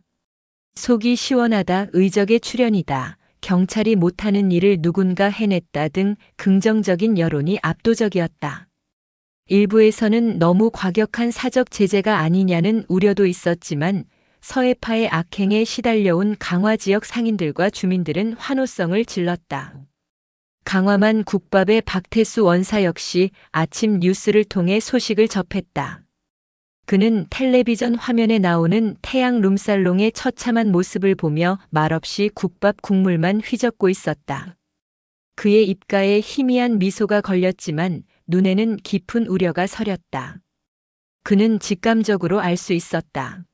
속이 시원하다, 의적의 출현이다, 경찰이 못하는 일을 누군가 해냈다 등 긍정적인 여론이 압도적이었다. 일부에서는 너무 과격한 사적 제재가 아니냐는 우려도 있었지만 서해파의 악행에 시달려온 강화 지역 상인들과 주민들은 환호성을 질렀다. 강화만 국밥의 박태수 원사 역시 아침 뉴스를 통해 소식을 접했다. 그는 텔레비전 화면에 나오는 태양 룸살롱의 처참한 모습을 보며 말없이 국밥 국물만 휘젓고 있었다. 그의 입가에 희미한 미소가 걸렸지만 눈에는 깊은 우려가 서렸다. 그는 직감적으로 알 수 있었다.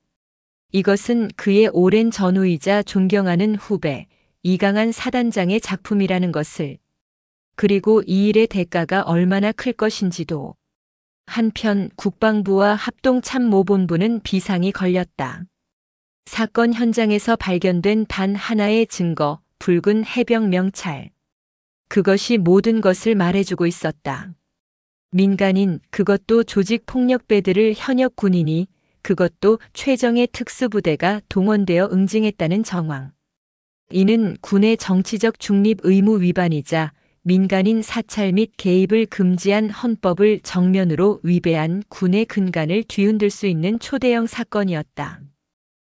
이것은 그의 오랜 전우이자 존경하는 후배, 이강한 사단장의 작품이라는 것을. 그리고 이 일의 대가가 얼마나 클 것인지도. 한편 국방부와 합동참모본부는 비상이 걸렸다. 사건 현장에서 발견된 단 하나의 증거, 붉은 해병 명찰. 그것이 모든 것을 말해주고 있었다. 민간인, 그것도 조직폭력배들을 현역 군인이, 그것도 최정예 특수부대가 동원되어 응징했다는 정황. 이는 군의 정치적 중립 의무 위반이자 민간인 사찰 및 개입을 금지한 헌법을 정면으로 위배한 군의 근간을 뒤흔들 수 있는 초대형 사건이었다.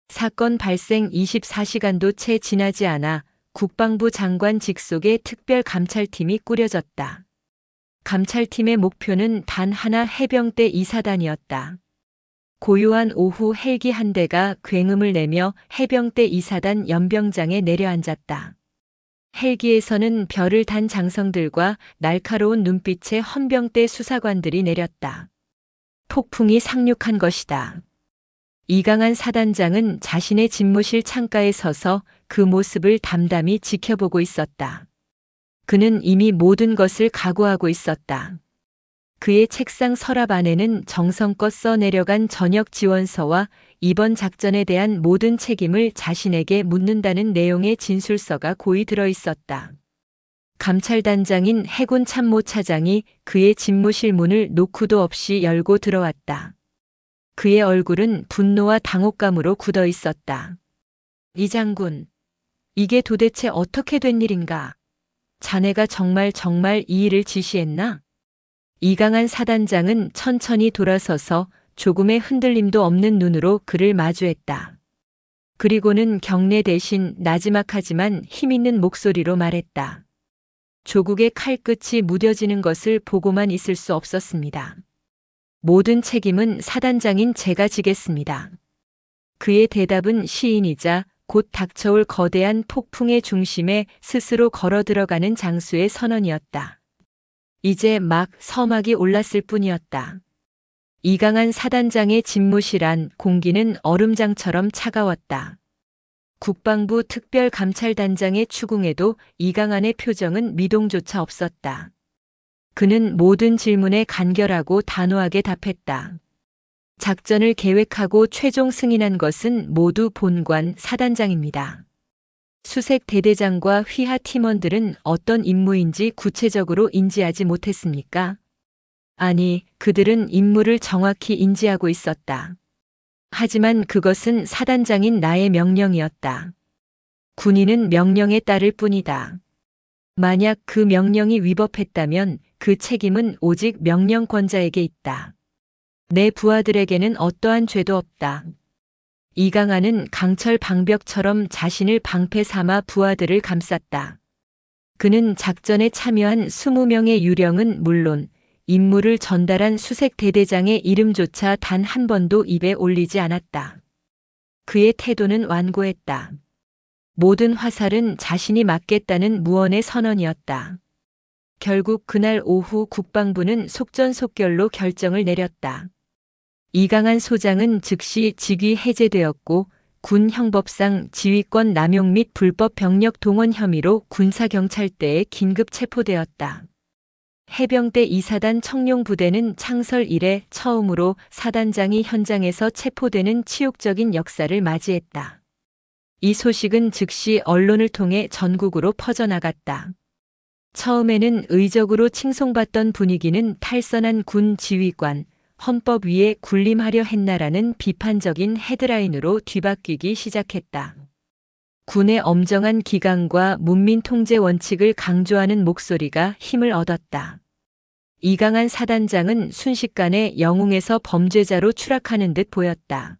사건 발생 24시간도 채 지나지 않아 국방부 장관 직속의 특별감찰팀이 꾸려졌다. 감찰팀의 목표는 단 하나 해병대 이사단이었다. 고요한 오후 헬기 한 대가 굉음을 내며 해병대 이사단 연병장에 내려앉았다. 헬기에서는 별을 단 장성들과 날카로운 눈빛의 헌병대 수사관들이 내렸다. 폭풍이 상륙한 것이다. 이강한 사단장은 자신의 집무실 창가에 서서 그 모습을 담담히 지켜보고 있었다. 그는 이미 모든 것을 각오하고 있었다. 그의 책상 서랍 안에는 정성껏 써내려간 전역 지원서와 이번 작전에 대한 모든 책임을 자신에게 묻는다는 내용의 진술서가 고이 들어 있었다. 감찰단장인 해군 참모차장이 그의 집무실 문을 노크도 없이 열고 들어왔다. 그의 얼굴은 분노와 당혹감으로 굳어 있었다. 이 장군, 이게 도대체 어떻게 된 일인가? 자네가 정말 이 일을 지시했나? 이강한 사단장은 천천히 돌아서서 조금의 흔들림도 없는 눈으로 그를 마주했다. 그리고는 경례 대신 나지막하지만 힘있는 목소리로 말했다. 조국의 칼끝이 무뎌지는 것을 보고만 있을 수 없었습니다. 모든 책임은 사단장인 제가 지겠습니다. 그의 대답은 시인이자 곧 닥쳐올 거대한 폭풍의 중심에 스스로 걸어 들어가는 장수의 선언이었다. 이제 막 서막이 올랐을 뿐이었다. 이강한 사단장의 집무실 안 공기는 얼음장처럼 차가웠다. 국방부 특별감찰단장의 추궁에도 이강한의 표정은 미동조차 없었다. 그는 모든 질문에 간결하고 단호하게 답했다. 작전을 계획하고 최종 승인한 것은 모두 본관 사단장입니다. 수색 대대장과 휘하 팀원들은 어떤 임무인지 구체적으로 인지하지 못했습니까? 아니, 그들은 임무를 정확히 인지하고 있었다. 하지만 그것은 사단장인 나의 명령이었다. 군인은 명령에 따를 뿐이다. 만약 그 명령이 위법했다면 그 책임은 오직 명령권자에게 있다. 내 부하들에게는 어떠한 죄도 없다. 이강한은 강철 방벽처럼 자신을 방패 삼아 부하들을 감쌌다. 그는 작전에 참여한 20명의 유령은 물론 임무를 전달한 수색 대대장의 이름조차 단 한 번도 입에 올리지 않았다. 그의 태도는 완고했다. 모든 화살은 자신이 맞겠다는 무언의 선언이었다. 결국 그날 오후 국방부는 속전속결로 결정을 내렸다. 이강한 소장은 즉시 직위 해제되었고 군 형법상 지휘권 남용 및 불법 병력 동원 혐의로 군사경찰대에 긴급 체포되었다. 해병대 2사단 청룡부대는 창설 이래 처음으로 사단장이 현장에서 체포되는 치욕적인 역사를 맞이했다. 이 소식은 즉시 언론을 통해 전국으로 퍼져나갔다. 처음에는 의적으로 칭송받던 분위기는 탈선한 군 지휘관, 헌법 위에 군림하려 했나라는 비판적인 헤드라인으로 뒤바뀌기 시작했다. 군의 엄정한 기강과 문민 통제 원칙을 강조하는 목소리가 힘을 얻었다. 이강한 사단장은 순식간에 영웅에서 범죄자로 추락하는 듯 보였다.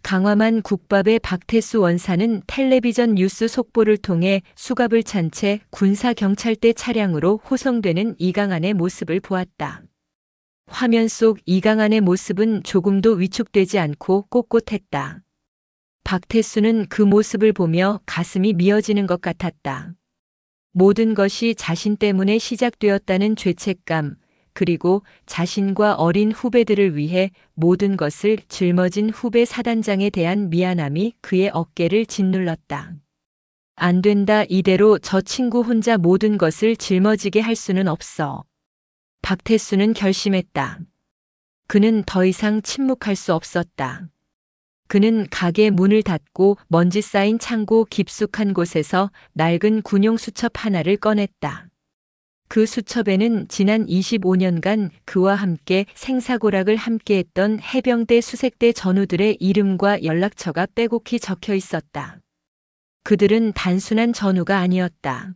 강화만 국밥의 박태수 원사는 텔레비전 뉴스 속보를 통해 수갑을 찬 채 군사경찰대 차량으로 호송되는 이강한의 모습을 보았다. 화면 속 이강한의 모습은 조금도 위축되지 않고 꼿꼿했다. 박태수는 그 모습을 보며 가슴이 미어지는 것 같았다. 모든 것이 자신 때문에 시작되었다는 죄책감, 그리고 자신과 어린 후배들을 위해 모든 것을 짊어진 후배 사단장에 대한 미안함이 그의 어깨를 짓눌렀다. 안 된다, 이대로 저 친구 혼자 모든 것을 짊어지게 할 수는 없어. 박태수는 결심했다. 그는 더 이상 침묵할 수 없었다. 그는 가게 문을 닫고 먼지 쌓인 창고 깊숙한 곳에서 낡은 군용 수첩 하나를 꺼냈다. 그 수첩에는 지난 25년간 그와 함께 생사고락을 함께했던 해병대 수색대 전우들의 이름과 연락처가 빼곡히 적혀 있었다. 그들은 단순한 전우가 아니었다.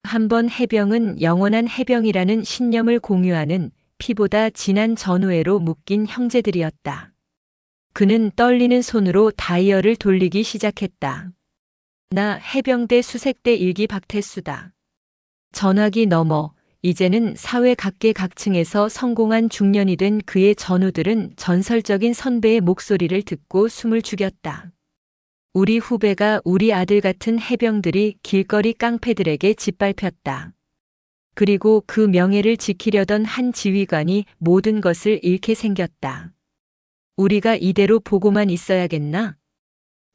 한 번 해병은 영원한 해병이라는 신념을 공유하는 피보다 진한 전우애로 묶인 형제들이었다. 그는 떨리는 손으로 다이얼을 돌리기 시작했다. 나 해병대 수색대 일기 박태수다. 전학이 넘어 이제는 사회 각계각층에서 성공한 중년이 된 그의 전우들은 전설적인 선배의 목소리를 듣고 숨을 죽였다. 우리 후배가 우리 아들 같은 해병들이 길거리 깡패들에게 짓밟혔다. 그리고 그 명예를 지키려던 한 지휘관이 모든 것을 잃게 생겼다. 우리가 이대로 보고만 있어야겠나?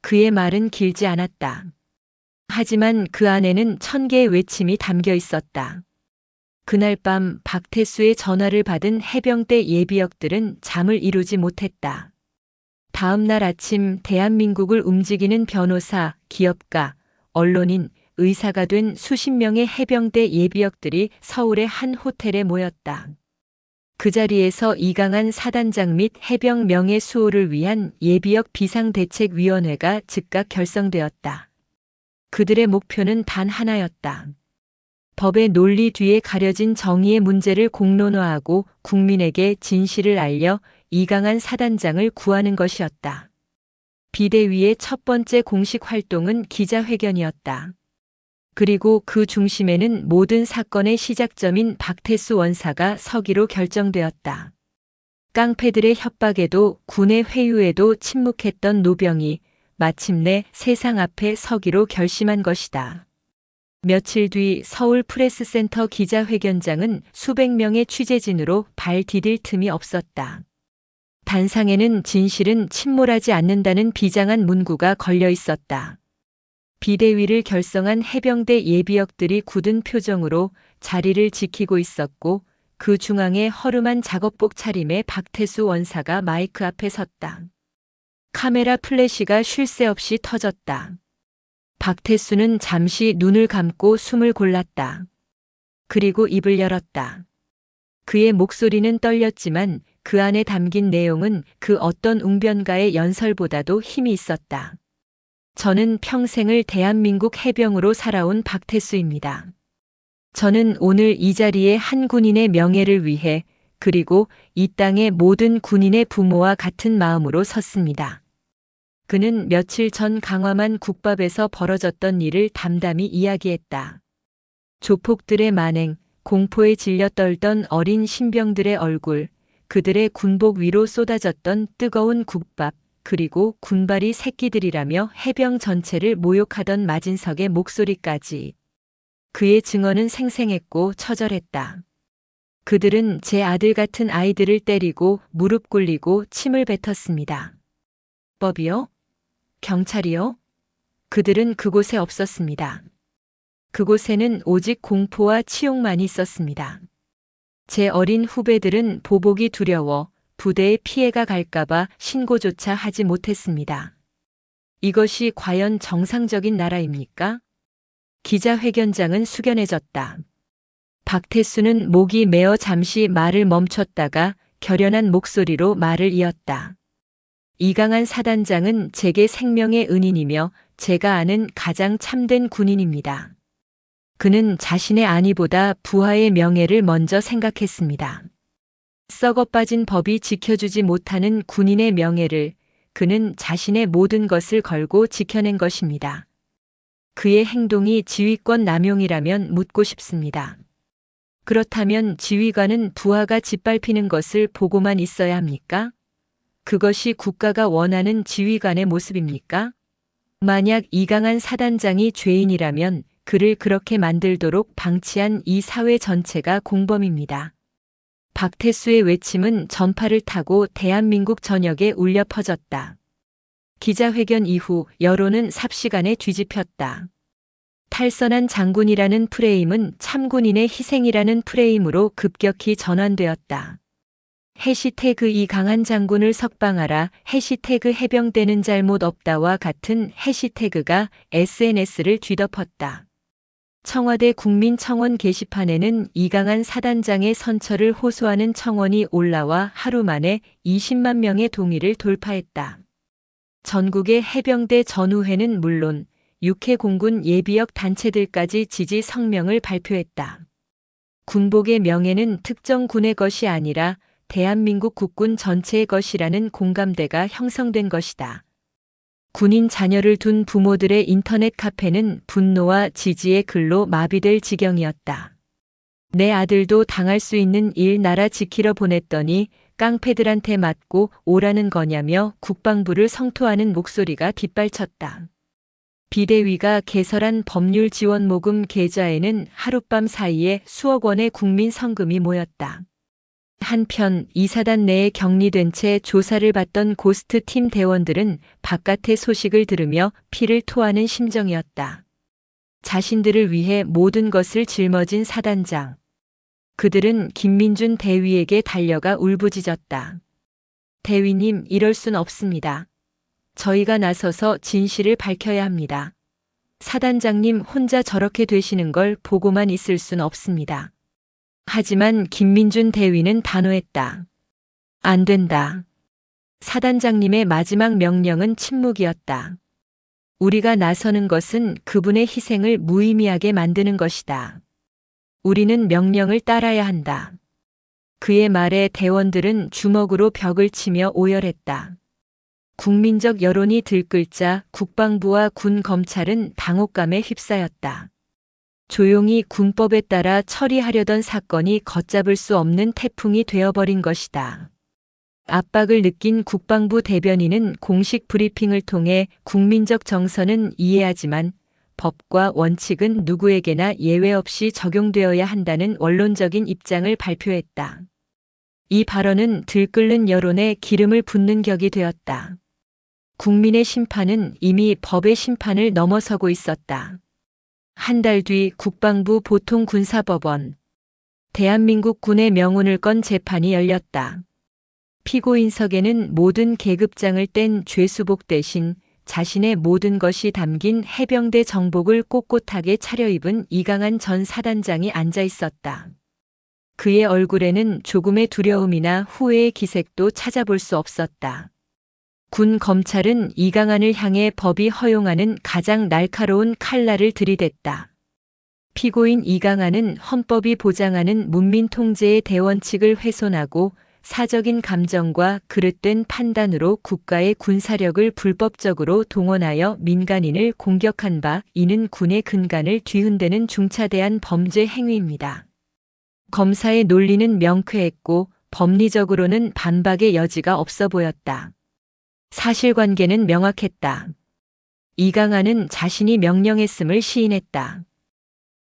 그의 말은 길지 않았다. 하지만 그 안에는 1000개의 외침이 담겨 있었다. 그날 밤 박태수의 전화를 받은 해병대 예비역들은 잠을 이루지 못했다. 다음 날 아침 대한민국을 움직이는 변호사, 기업가, 언론인, 의사가 된 수십 명의 해병대 예비역들이 서울의 한 호텔에 모였다. 그 자리에서 이강한 사단장 및 해병 명예 수호를 위한 예비역 비상대책위원회가 즉각 결성되었다. 그들의 목표는 단 하나였다. 법의 논리 뒤에 가려진 정의의 문제를 공론화하고 국민에게 진실을 알려 이강한 사단장을 구하는 것이었다. 비대위의 첫 번째 공식 활동은 기자회견이었다. 그리고 그 중심에는 모든 사건의 시작점인 박태수 원사가 서기로 결정되었다. 깡패들의 협박에도 군의 회유에도 침묵했던 노병이 마침내 세상 앞에 서기로 결심한 것이다. 며칠 뒤 서울 프레스센터 기자회견장은 수백 명의 취재진으로 발 디딜 틈이 없었다. 단상에는 진실은 침몰하지 않는다는 비장한 문구가 걸려 있었다. 비대위를 결성한 해병대 예비역들이 굳은 표정으로 자리를 지키고 있었고 그 중앙에 허름한 작업복 차림의 박태수 원사가 마이크 앞에 섰다. 카메라 플래시가 쉴 새 없이 터졌다. 박태수는 잠시 눈을 감고 숨을 골랐다. 그리고 입을 열었다. 그의 목소리는 떨렸지만 그 안에 담긴 내용은 그 어떤 웅변가의 연설보다도 힘이 있었다. 저는 평생을 대한민국 해병으로 살아온 박태수입니다. 저는 오늘 이 자리에 한 군인의 명예를 위해 그리고 이 땅의 모든 군인의 부모와 같은 마음으로 섰습니다. 그는 며칠 전 강화만 국밥에서 벌어졌던 일을 담담히 이야기했다. 조폭들의 만행, 공포에 질려 떨던 어린 신병들의 얼굴, 그들의 군복 위로 쏟아졌던 뜨거운 국밥, 그리고 군발이 새끼들이라며 해병 전체를 모욕하던 마진석의 목소리까지. 그의 증언은 생생했고 처절했다. 그들은 제 아들 같은 아이들을 때리고 무릎 꿇리고 침을 뱉었습니다. 법이요? 경찰이요? 그들은 그곳에 없었습니다. 그곳에는 오직 공포와 치욕만 있었습니다. 제 어린 후배들은 보복이 두려워 부대에 피해가 갈까봐 신고조차 하지 못했습니다. 이것이 과연 정상적인 나라입니까? 기자회견장은 숙연해졌다. 박태수는 목이 메어 잠시 말을 멈췄다가 결연한 목소리로 말을 이었다. 이강한 사단장은 제게 생명의 은인이며 제가 아는 가장 참된 군인입니다. 그는 자신의 안위보다 부하의 명예를 먼저 생각했습니다. 썩어 빠진 법이 지켜주지 못하는 군인의 명예를 그는 자신의 모든 것을 걸고 지켜낸 것입니다. 그의 행동이 지휘권 남용이라면 묻고 싶습니다. 그렇다면 지휘관은 부하가 짓밟히는 것을 보고만 있어야 합니까? 그것이 국가가 원하는 지휘관의 모습입니까? 만약 이강한 사단장이 죄인이라면 그를 그렇게 만들도록 방치한 이 사회 전체가 공범입니다. 박태수의 외침은 전파를 타고 대한민국 전역에 울려 퍼졌다. 기자회견 이후 여론은 삽시간에 뒤집혔다. 탈선한 장군이라는 프레임은 참군인의 희생이라는 프레임으로 급격히 전환되었다. 해시태그 이강한 장군을 석방하라, 해시태그 해병대는 잘못 없다와 같은 해시태그가 SNS를 뒤덮었다. 청와대 국민청원 게시판에는 이강한 사단장의 선처를 호소하는 청원이 올라와 하루 만에 20만 명의 동의를 돌파했다. 전국의 해병대 전우회는 물론 육해공군 예비역 단체들까지 지지 성명을 발표했다. 군복의 명예는 특정 군의 것이 아니라 대한민국 국군 전체의 것이라는 공감대가 형성된 것이다. 군인 자녀를 둔 부모들의 인터넷 카페는 분노와 지지의 글로 마비될 지경이었다. 내 아들도 당할 수 있는 일 나라 지키러 보냈더니 깡패들한테 맞고 오라는 거냐며 국방부를 성토하는 목소리가 빗발쳤다. 비대위가 개설한 법률 지원 모금 계좌에는 하룻밤 사이에 수억 원의 국민 성금이 모였다. 한편 이사단 내에 격리된 채 조사를 받던 고스트 팀 대원들은 바깥의 소식을 들으며 피를 토하는 심정이었다. 자신들을 위해 모든 것을 짊어진 사단장. 그들은 김민준 대위에게 달려가 울부짖었다. 대위님, 이럴 순 없습니다. 저희가 나서서 진실을 밝혀야 합니다. 사단장님 혼자 저렇게 되시는 걸 보고만 있을 순 없습니다. 하지만 김민준 대위는 단호했다. 안 된다. 사단장님의 마지막 명령은 침묵이었다. 우리가 나서는 것은 그분의 희생을 무의미하게 만드는 것이다. 우리는 명령을 따라야 한다. 그의 말에 대원들은 주먹으로 벽을 치며 오열했다. 국민적 여론이 들끓자 국방부와 군 검찰은 당혹감에 휩싸였다. 조용히 군법에 따라 처리하려던 사건이 걷잡을 수 없는 태풍이 되어버린 것이다. 압박을 느낀 국방부 대변인은 공식 브리핑을 통해 국민적 정서는 이해하지만 법과 원칙은 누구에게나 예외 없이 적용되어야 한다는 원론적인 입장을 발표했다. 이 발언은 들끓는 여론에 기름을 붓는 격이 되었다. 국민의 심판은 이미 법의 심판을 넘어서고 있었다. 한 달 뒤 국방부 보통군사법원. 대한민국 군의 명운을 건 재판이 열렸다. 피고인석에는 모든 계급장을 뗀 죄수복 대신 자신의 모든 것이 담긴 해병대 정복을 꼿꼿하게 차려입은 이강한 전 사단장이 앉아 있었다. 그의 얼굴에는 조금의 두려움이나 후회의 기색도 찾아볼 수 없었다. 군 검찰은 이강한을 향해 법이 허용하는 가장 날카로운 칼날을 들이댔다. 피고인 이강한은 헌법이 보장하는 문민 통제의 대원칙을 훼손하고 사적인 감정과 그릇된 판단으로 국가의 군사력을 불법적으로 동원하여 민간인을 공격한 바 이는 군의 근간을 뒤흔드는 중차대한 범죄 행위입니다. 검사의 논리는 명쾌했고 법리적으로는 반박의 여지가 없어 보였다. 사실관계는 명확했다. 이강한은 자신이 명령했음을 시인했다.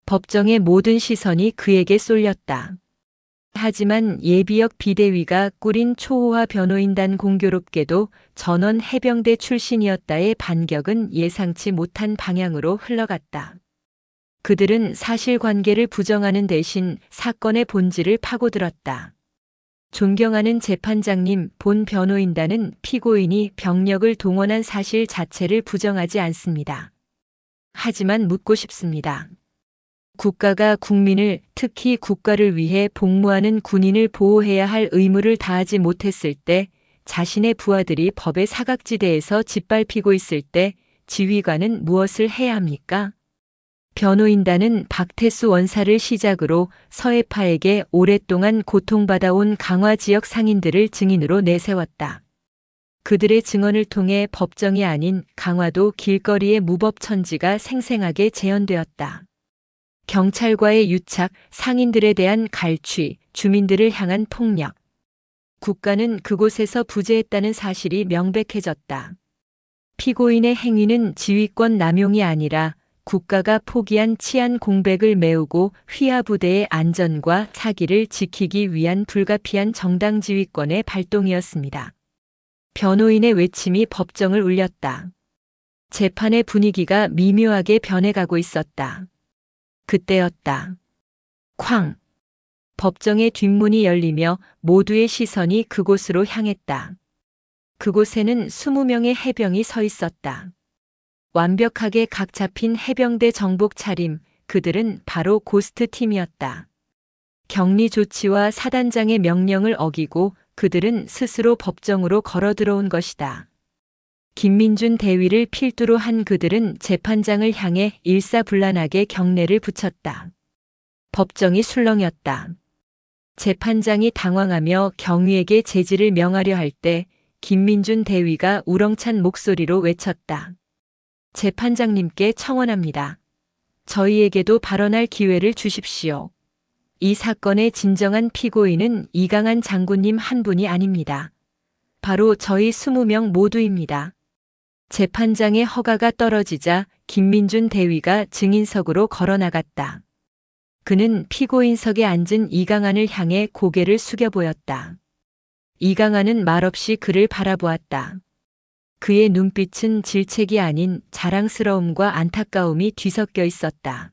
법정의 모든 시선이 그에게 쏠렸다. 하지만 예비역 비대위가 꾸린 초호화 변호인단 공교롭게도 전원 해병대 출신이었다의 반격은 예상치 못한 방향으로 흘러갔다. 그들은 사실관계를 부정하는 대신 사건의 본질을 파고들었다. 존경하는 재판장님, 본 변호인단은 피고인이 병력을 동원한 사실 자체를 부정하지 않습니다. 하지만 묻고 싶습니다. 국가가 국민을, 특히 국가를 위해 복무하는 군인을 보호해야 할 의무를 다하지 못했을 때, 자신의 부하들이 법의 사각지대에서 짓밟히고 있을 때 지휘관은 무엇을 해야 합니까? 변호인단은 박태수 원사를 시작으로 서해파에게 오랫동안 고통받아온 강화 지역 상인들을 증인으로 내세웠다. 그들의 증언을 통해 법정이 아닌 강화도 길거리의 무법천지가 생생하게 재현되었다. 경찰과의 유착, 상인들에 대한 갈취, 주민들을 향한 폭력. 국가는 그곳에서 부재했다는 사실이 명백해졌다. 피고인의 행위는 지휘권 남용이 아니라 국가가 포기한 치안 공백을 메우고 휘하 부대의 안전과 사기를 지키기 위한 불가피한 정당 지휘권의 발동이었습니다. 변호인의 외침이 법정을 울렸다. 재판의 분위기가 미묘하게 변해가고 있었다. 그때였다. 쾅! 법정의 뒷문이 열리며 모두의 시선이 그곳으로 향했다. 그곳에는 20명의 해병이 서 있었다. 완벽하게 각 잡힌 해병대 정복 차림, 그들은 바로 고스트 팀이었다. 격리 조치와 사단장의 명령을 어기고 그들은 스스로 법정으로 걸어 들어온 것이다. 김민준 대위를 필두로 한 그들은 재판장을 향해 일사불란하게 경례를 붙였다. 법정이 술렁였다. 재판장이 당황하며 경위에게 제지를 명하려 할 때 김민준 대위가 우렁찬 목소리로 외쳤다. 재판장님께 청원합니다. 저희에게도 발언할 기회를 주십시오. 이 사건의 진정한 피고인은 이강한 장군님 한 분이 아닙니다. 바로 저희 20명 모두입니다. 재판장의 허가가 떨어지자 김민준 대위가 증인석으로 걸어나갔다. 그는 피고인석에 앉은 이강한을 향해 고개를 숙여 보였다. 이강한은 말없이 그를 바라보았다. 그의 눈빛은 질책이 아닌 자랑스러움과 안타까움이 뒤섞여 있었다.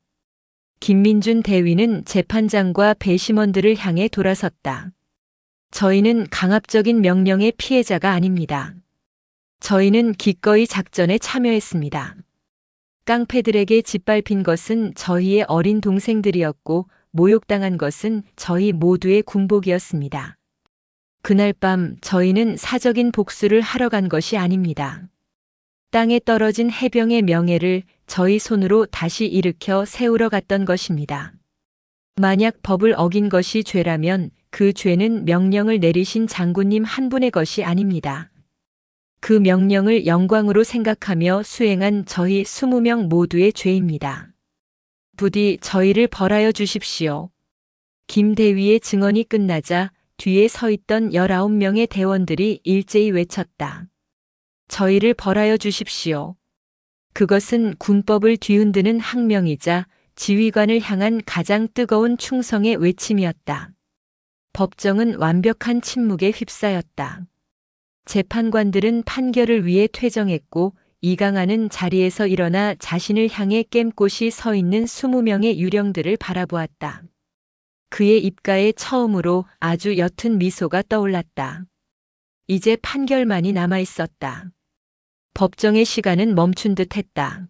김민준 대위는 재판장과 배심원들을 향해 돌아섰다. 저희는 강압적인 명령의 피해자가 아닙니다. 저희는 기꺼이 작전에 참여했습니다. 깡패들에게 짓밟힌 것은 저희의 어린 동생들이었고 모욕당한 것은 저희 모두의 군복이었습니다. 그날 밤 저희는 사적인 복수를 하러 간 것이 아닙니다. 땅에 떨어진 해병의 명예를 저희 손으로 다시 일으켜 세우러 갔던 것입니다. 만약 법을 어긴 것이 죄라면 그 죄는 명령을 내리신 장군님 한 분의 것이 아닙니다. 그 명령을 영광으로 생각하며 수행한 저희 20명 모두의 죄입니다. 부디 저희를 벌하여 주십시오. 김 대위의 증언이 끝나자 뒤에 서 있던 19명의 대원들이 일제히 외쳤다. 저희를 벌하여 주십시오. 그것은 군법을 뒤흔드는 항명이자 지휘관을 향한 가장 뜨거운 충성의 외침이었다. 법정은 완벽한 침묵에 휩싸였다. 재판관들은 판결을 위해 퇴정했고 이강한은 자리에서 일어나 자신을 향해 깸꽃이 서 있는 20명의 유령들을 바라보았다. 그의 입가에 처음으로 아주 옅은 미소가 떠올랐다. 이제 판결만이 남아 있었다. 법정의 시간은 멈춘 듯 했다.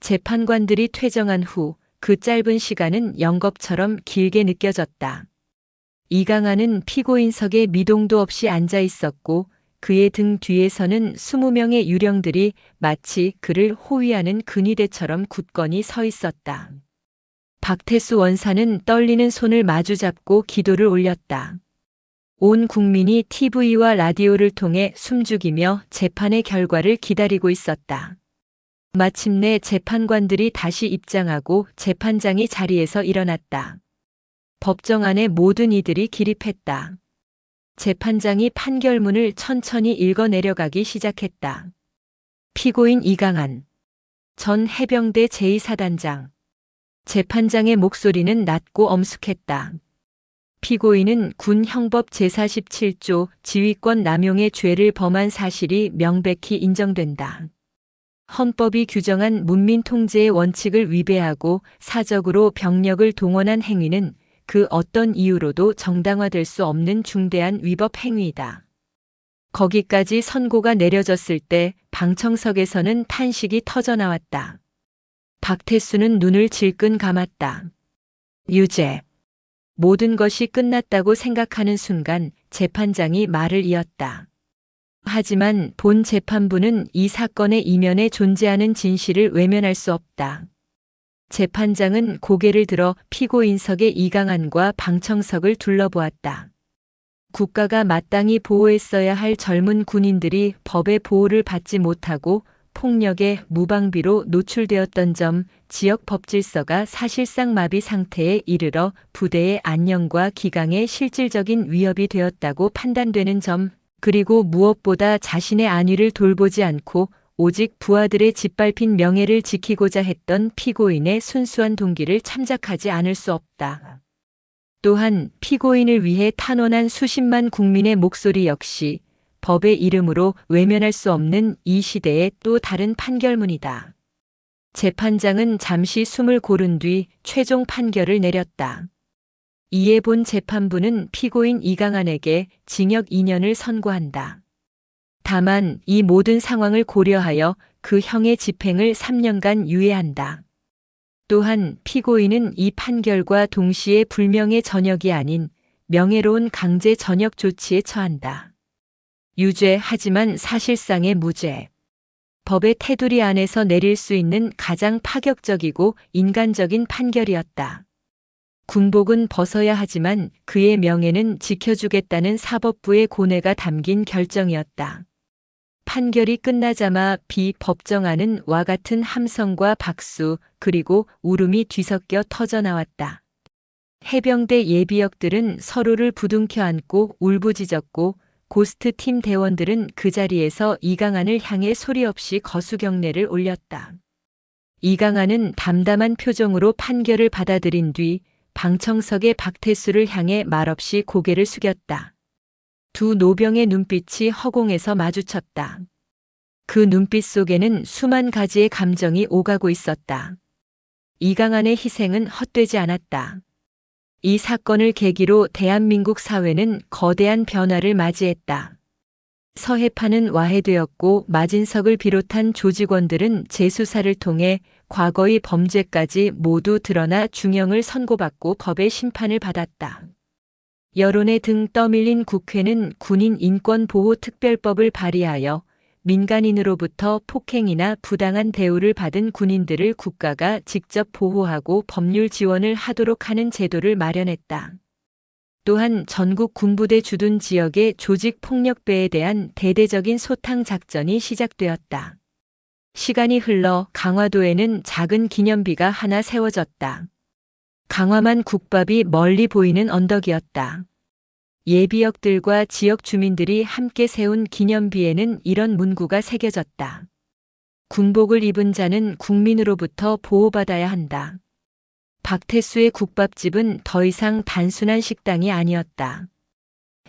재판관들이 퇴정한 후 그 짧은 시간은 영겁처럼 길게 느껴졌다. 이강한은 피고인석에 미동도 없이 앉아 있었고 그의 등 뒤에서는 20명의 유령들이 마치 그를 호위하는 근위대처럼 굳건히 서 있었다. 박태수 원사는 떨리는 손을 마주잡고 기도를 올렸다. 온 국민이 TV와 라디오를 통해 숨죽이며 재판의 결과를 기다리고 있었다. 마침내 재판관들이 다시 입장하고 재판장이 자리에서 일어났다. 법정 안에 모든 이들이 기립했다. 재판장이 판결문을 천천히 읽어 내려가기 시작했다. 피고인 이강한 전 해병대 제2사단장. 재판장의 목소리는 낮고 엄숙했다. 피고인은 군 형법 제47조 지휘권 남용의 죄를 범한 사실이 명백히 인정된다. 헌법이 규정한 문민 통제의 원칙을 위배하고 사적으로 병력을 동원한 행위는 그 어떤 이유로도 정당화될 수 없는 중대한 위법 행위이다. 거기까지 선고가 내려졌을 때 방청석에서는 탄식이 터져나왔다. 박태수는 눈을 질끈 감았다. 유죄. 모든 것이 끝났다고 생각하는 순간 재판장이 말을 이었다. 하지만 본 재판부는 이 사건의 이면에 존재하는 진실을 외면할 수 없다. 재판장은 고개를 들어 피고인석의 이강한과 방청석을 둘러보았다. 국가가 마땅히 보호했어야 할 젊은 군인들이 법의 보호를 받지 못하고 폭력에 무방비로 노출되었던 점, 지역 법질서가 사실상 마비 상태에 이르러 부대의 안녕과 기강에 실질적인 위협이 되었다고 판단되는 점, 그리고 무엇보다 자신의 안위를 돌보지 않고 오직 부하들의 짓밟힌 명예를 지키고자 했던 피고인의 순수한 동기를 참작하지 않을 수 없다. 또한 피고인을 위해 탄원한 수십만 국민의 목소리 역시 법의 이름으로 외면할 수 없는 이 시대의 또 다른 판결문이다. 재판장은 잠시 숨을 고른 뒤 최종 판결을 내렸다. 이에 본 재판부는 피고인 이강한에게 징역 2년을 선고한다. 다만 이 모든 상황을 고려하여 그 형의 집행을 3년간 유예한다. 또한 피고인은 이 판결과 동시에 불명예 전역이 아닌 명예로운 강제 전역 조치에 처한다. 유죄 하지만 사실상의 무죄. 법의 테두리 안에서 내릴 수 있는 가장 파격적이고 인간적인 판결이었다. 군복은 벗어야 하지만 그의 명예는 지켜주겠다는 사법부의 고뇌가 담긴 결정이었다. 판결이 끝나자마 비법정안은 와 같은 함성과 박수 그리고 울음이 뒤섞여 터져나왔다. 해병대 예비역들은 서로를 부둥켜 안고 울부짖었고 고스트 팀 대원들은 그 자리에서 이강한을 향해 소리 없이 거수경례를 올렸다. 이강한은 담담한 표정으로 판결을 받아들인 뒤 방청석의 박태수를 향해 말없이 고개를 숙였다. 두 노병의 눈빛이 허공에서 마주쳤다. 그 눈빛 속에는 수만 가지의 감정이 오가고 있었다. 이강한의 희생은 헛되지 않았다. 이 사건을 계기로 대한민국 사회는 거대한 변화를 맞이했다. 서해파는 와해되었고 마진석을 비롯한 조직원들은 재수사를 통해 과거의 범죄까지 모두 드러나 중형을 선고받고 법의 심판을 받았다. 여론의 등 떠밀린 국회는 군인 인권보호특별법을 발의하여 민간인으로부터 폭행이나 부당한 대우를 받은 군인들을 국가가 직접 보호하고 법률 지원을 하도록 하는 제도를 마련했다. 또한 전국 군부대 주둔 지역의 조직 폭력배에 대한 대대적인 소탕 작전이 시작되었다. 시간이 흘러 강화도에는 작은 기념비가 하나 세워졌다. 강화만 국밥이 멀리 보이는 언덕이었다. 예비역들과 지역 주민들이 함께 세운 기념비에는 이런 문구가 새겨졌다. 군복을 입은 자는 국민으로부터 보호받아야 한다. 박태수의 국밥집은 더 이상 단순한 식당이 아니었다.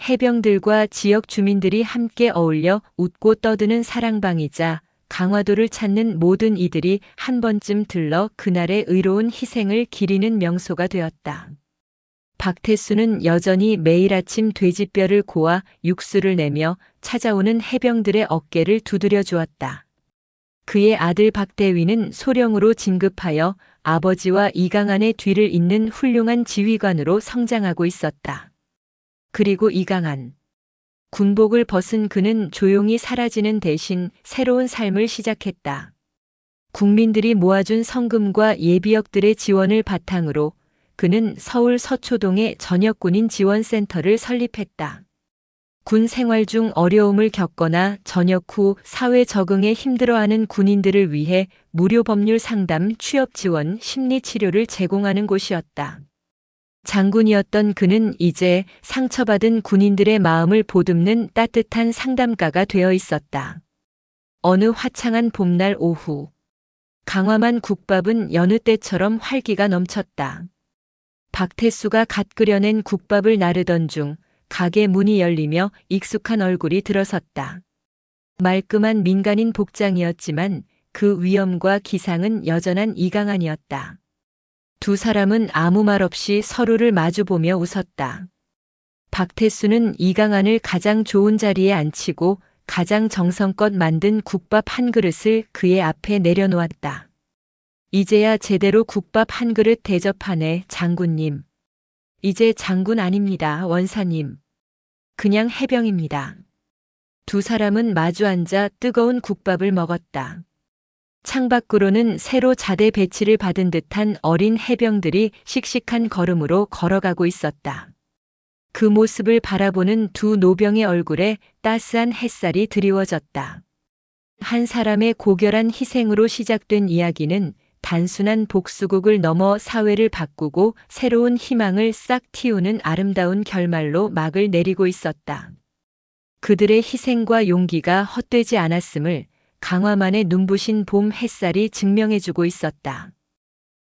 해병들과 지역 주민들이 함께 어울려 웃고 떠드는 사랑방이자 강화도를 찾는 모든 이들이 한 번쯤 들러 그날의 의로운 희생을 기리는 명소가 되었다. 박태수는 여전히 매일 아침 돼지뼈를 고아 육수를 내며 찾아오는 해병들의 어깨를 두드려 주었다. 그의 아들 박대위는 소령으로 진급하여 아버지와 이강한의 뒤를 잇는 훌륭한 지휘관으로 성장하고 있었다. 그리고 이강한. 군복을 벗은 그는 조용히 사라지는 대신 새로운 삶을 시작했다. 국민들이 모아준 성금과 예비역들의 지원을 바탕으로 그는 서울 서초동에 전역군인 지원센터를 설립했다. 군 생활 중 어려움을 겪거나 전역 후 사회 적응에 힘들어하는 군인들을 위해 무료 법률 상담, 취업 지원, 심리 치료를 제공하는 곳이었다. 장군이었던 그는 이제 상처받은 군인들의 마음을 보듬는 따뜻한 상담가가 되어 있었다. 어느 화창한 봄날 오후, 강화만 국밥은 여느 때처럼 활기가 넘쳤다. 박태수가 갓 끓여낸 국밥을 나르던 중 가게 문이 열리며 익숙한 얼굴이 들어섰다. 말끔한 민간인 복장이었지만 그 위엄과 기상은 여전한 이강한이었다. 두 사람은 아무 말 없이 서로를 마주보며 웃었다. 박태수는 이강한을 가장 좋은 자리에 앉히고 가장 정성껏 만든 국밥 한 그릇을 그의 앞에 내려놓았다. 이제야 제대로 국밥 한 그릇 대접하네, 장군님. 이제 장군 아닙니다, 원사님. 그냥 해병입니다. 두 사람은 마주 앉아 뜨거운 국밥을 먹었다. 창밖으로는 새로 자대 배치를 받은 듯한 어린 해병들이 씩씩한 걸음으로 걸어가고 있었다. 그 모습을 바라보는 두 노병의 얼굴에 따스한 햇살이 드리워졌다. 한 사람의 고결한 희생으로 시작된 이야기는 단순한 복수국을 넘어 사회를 바꾸고 새로운 희망을 싹 틔우는 아름다운 결말로 막을 내리고 있었다. 그들의 희생과 용기가 헛되지 않았음을 강화만의 눈부신 봄 햇살이 증명해주고 있었다.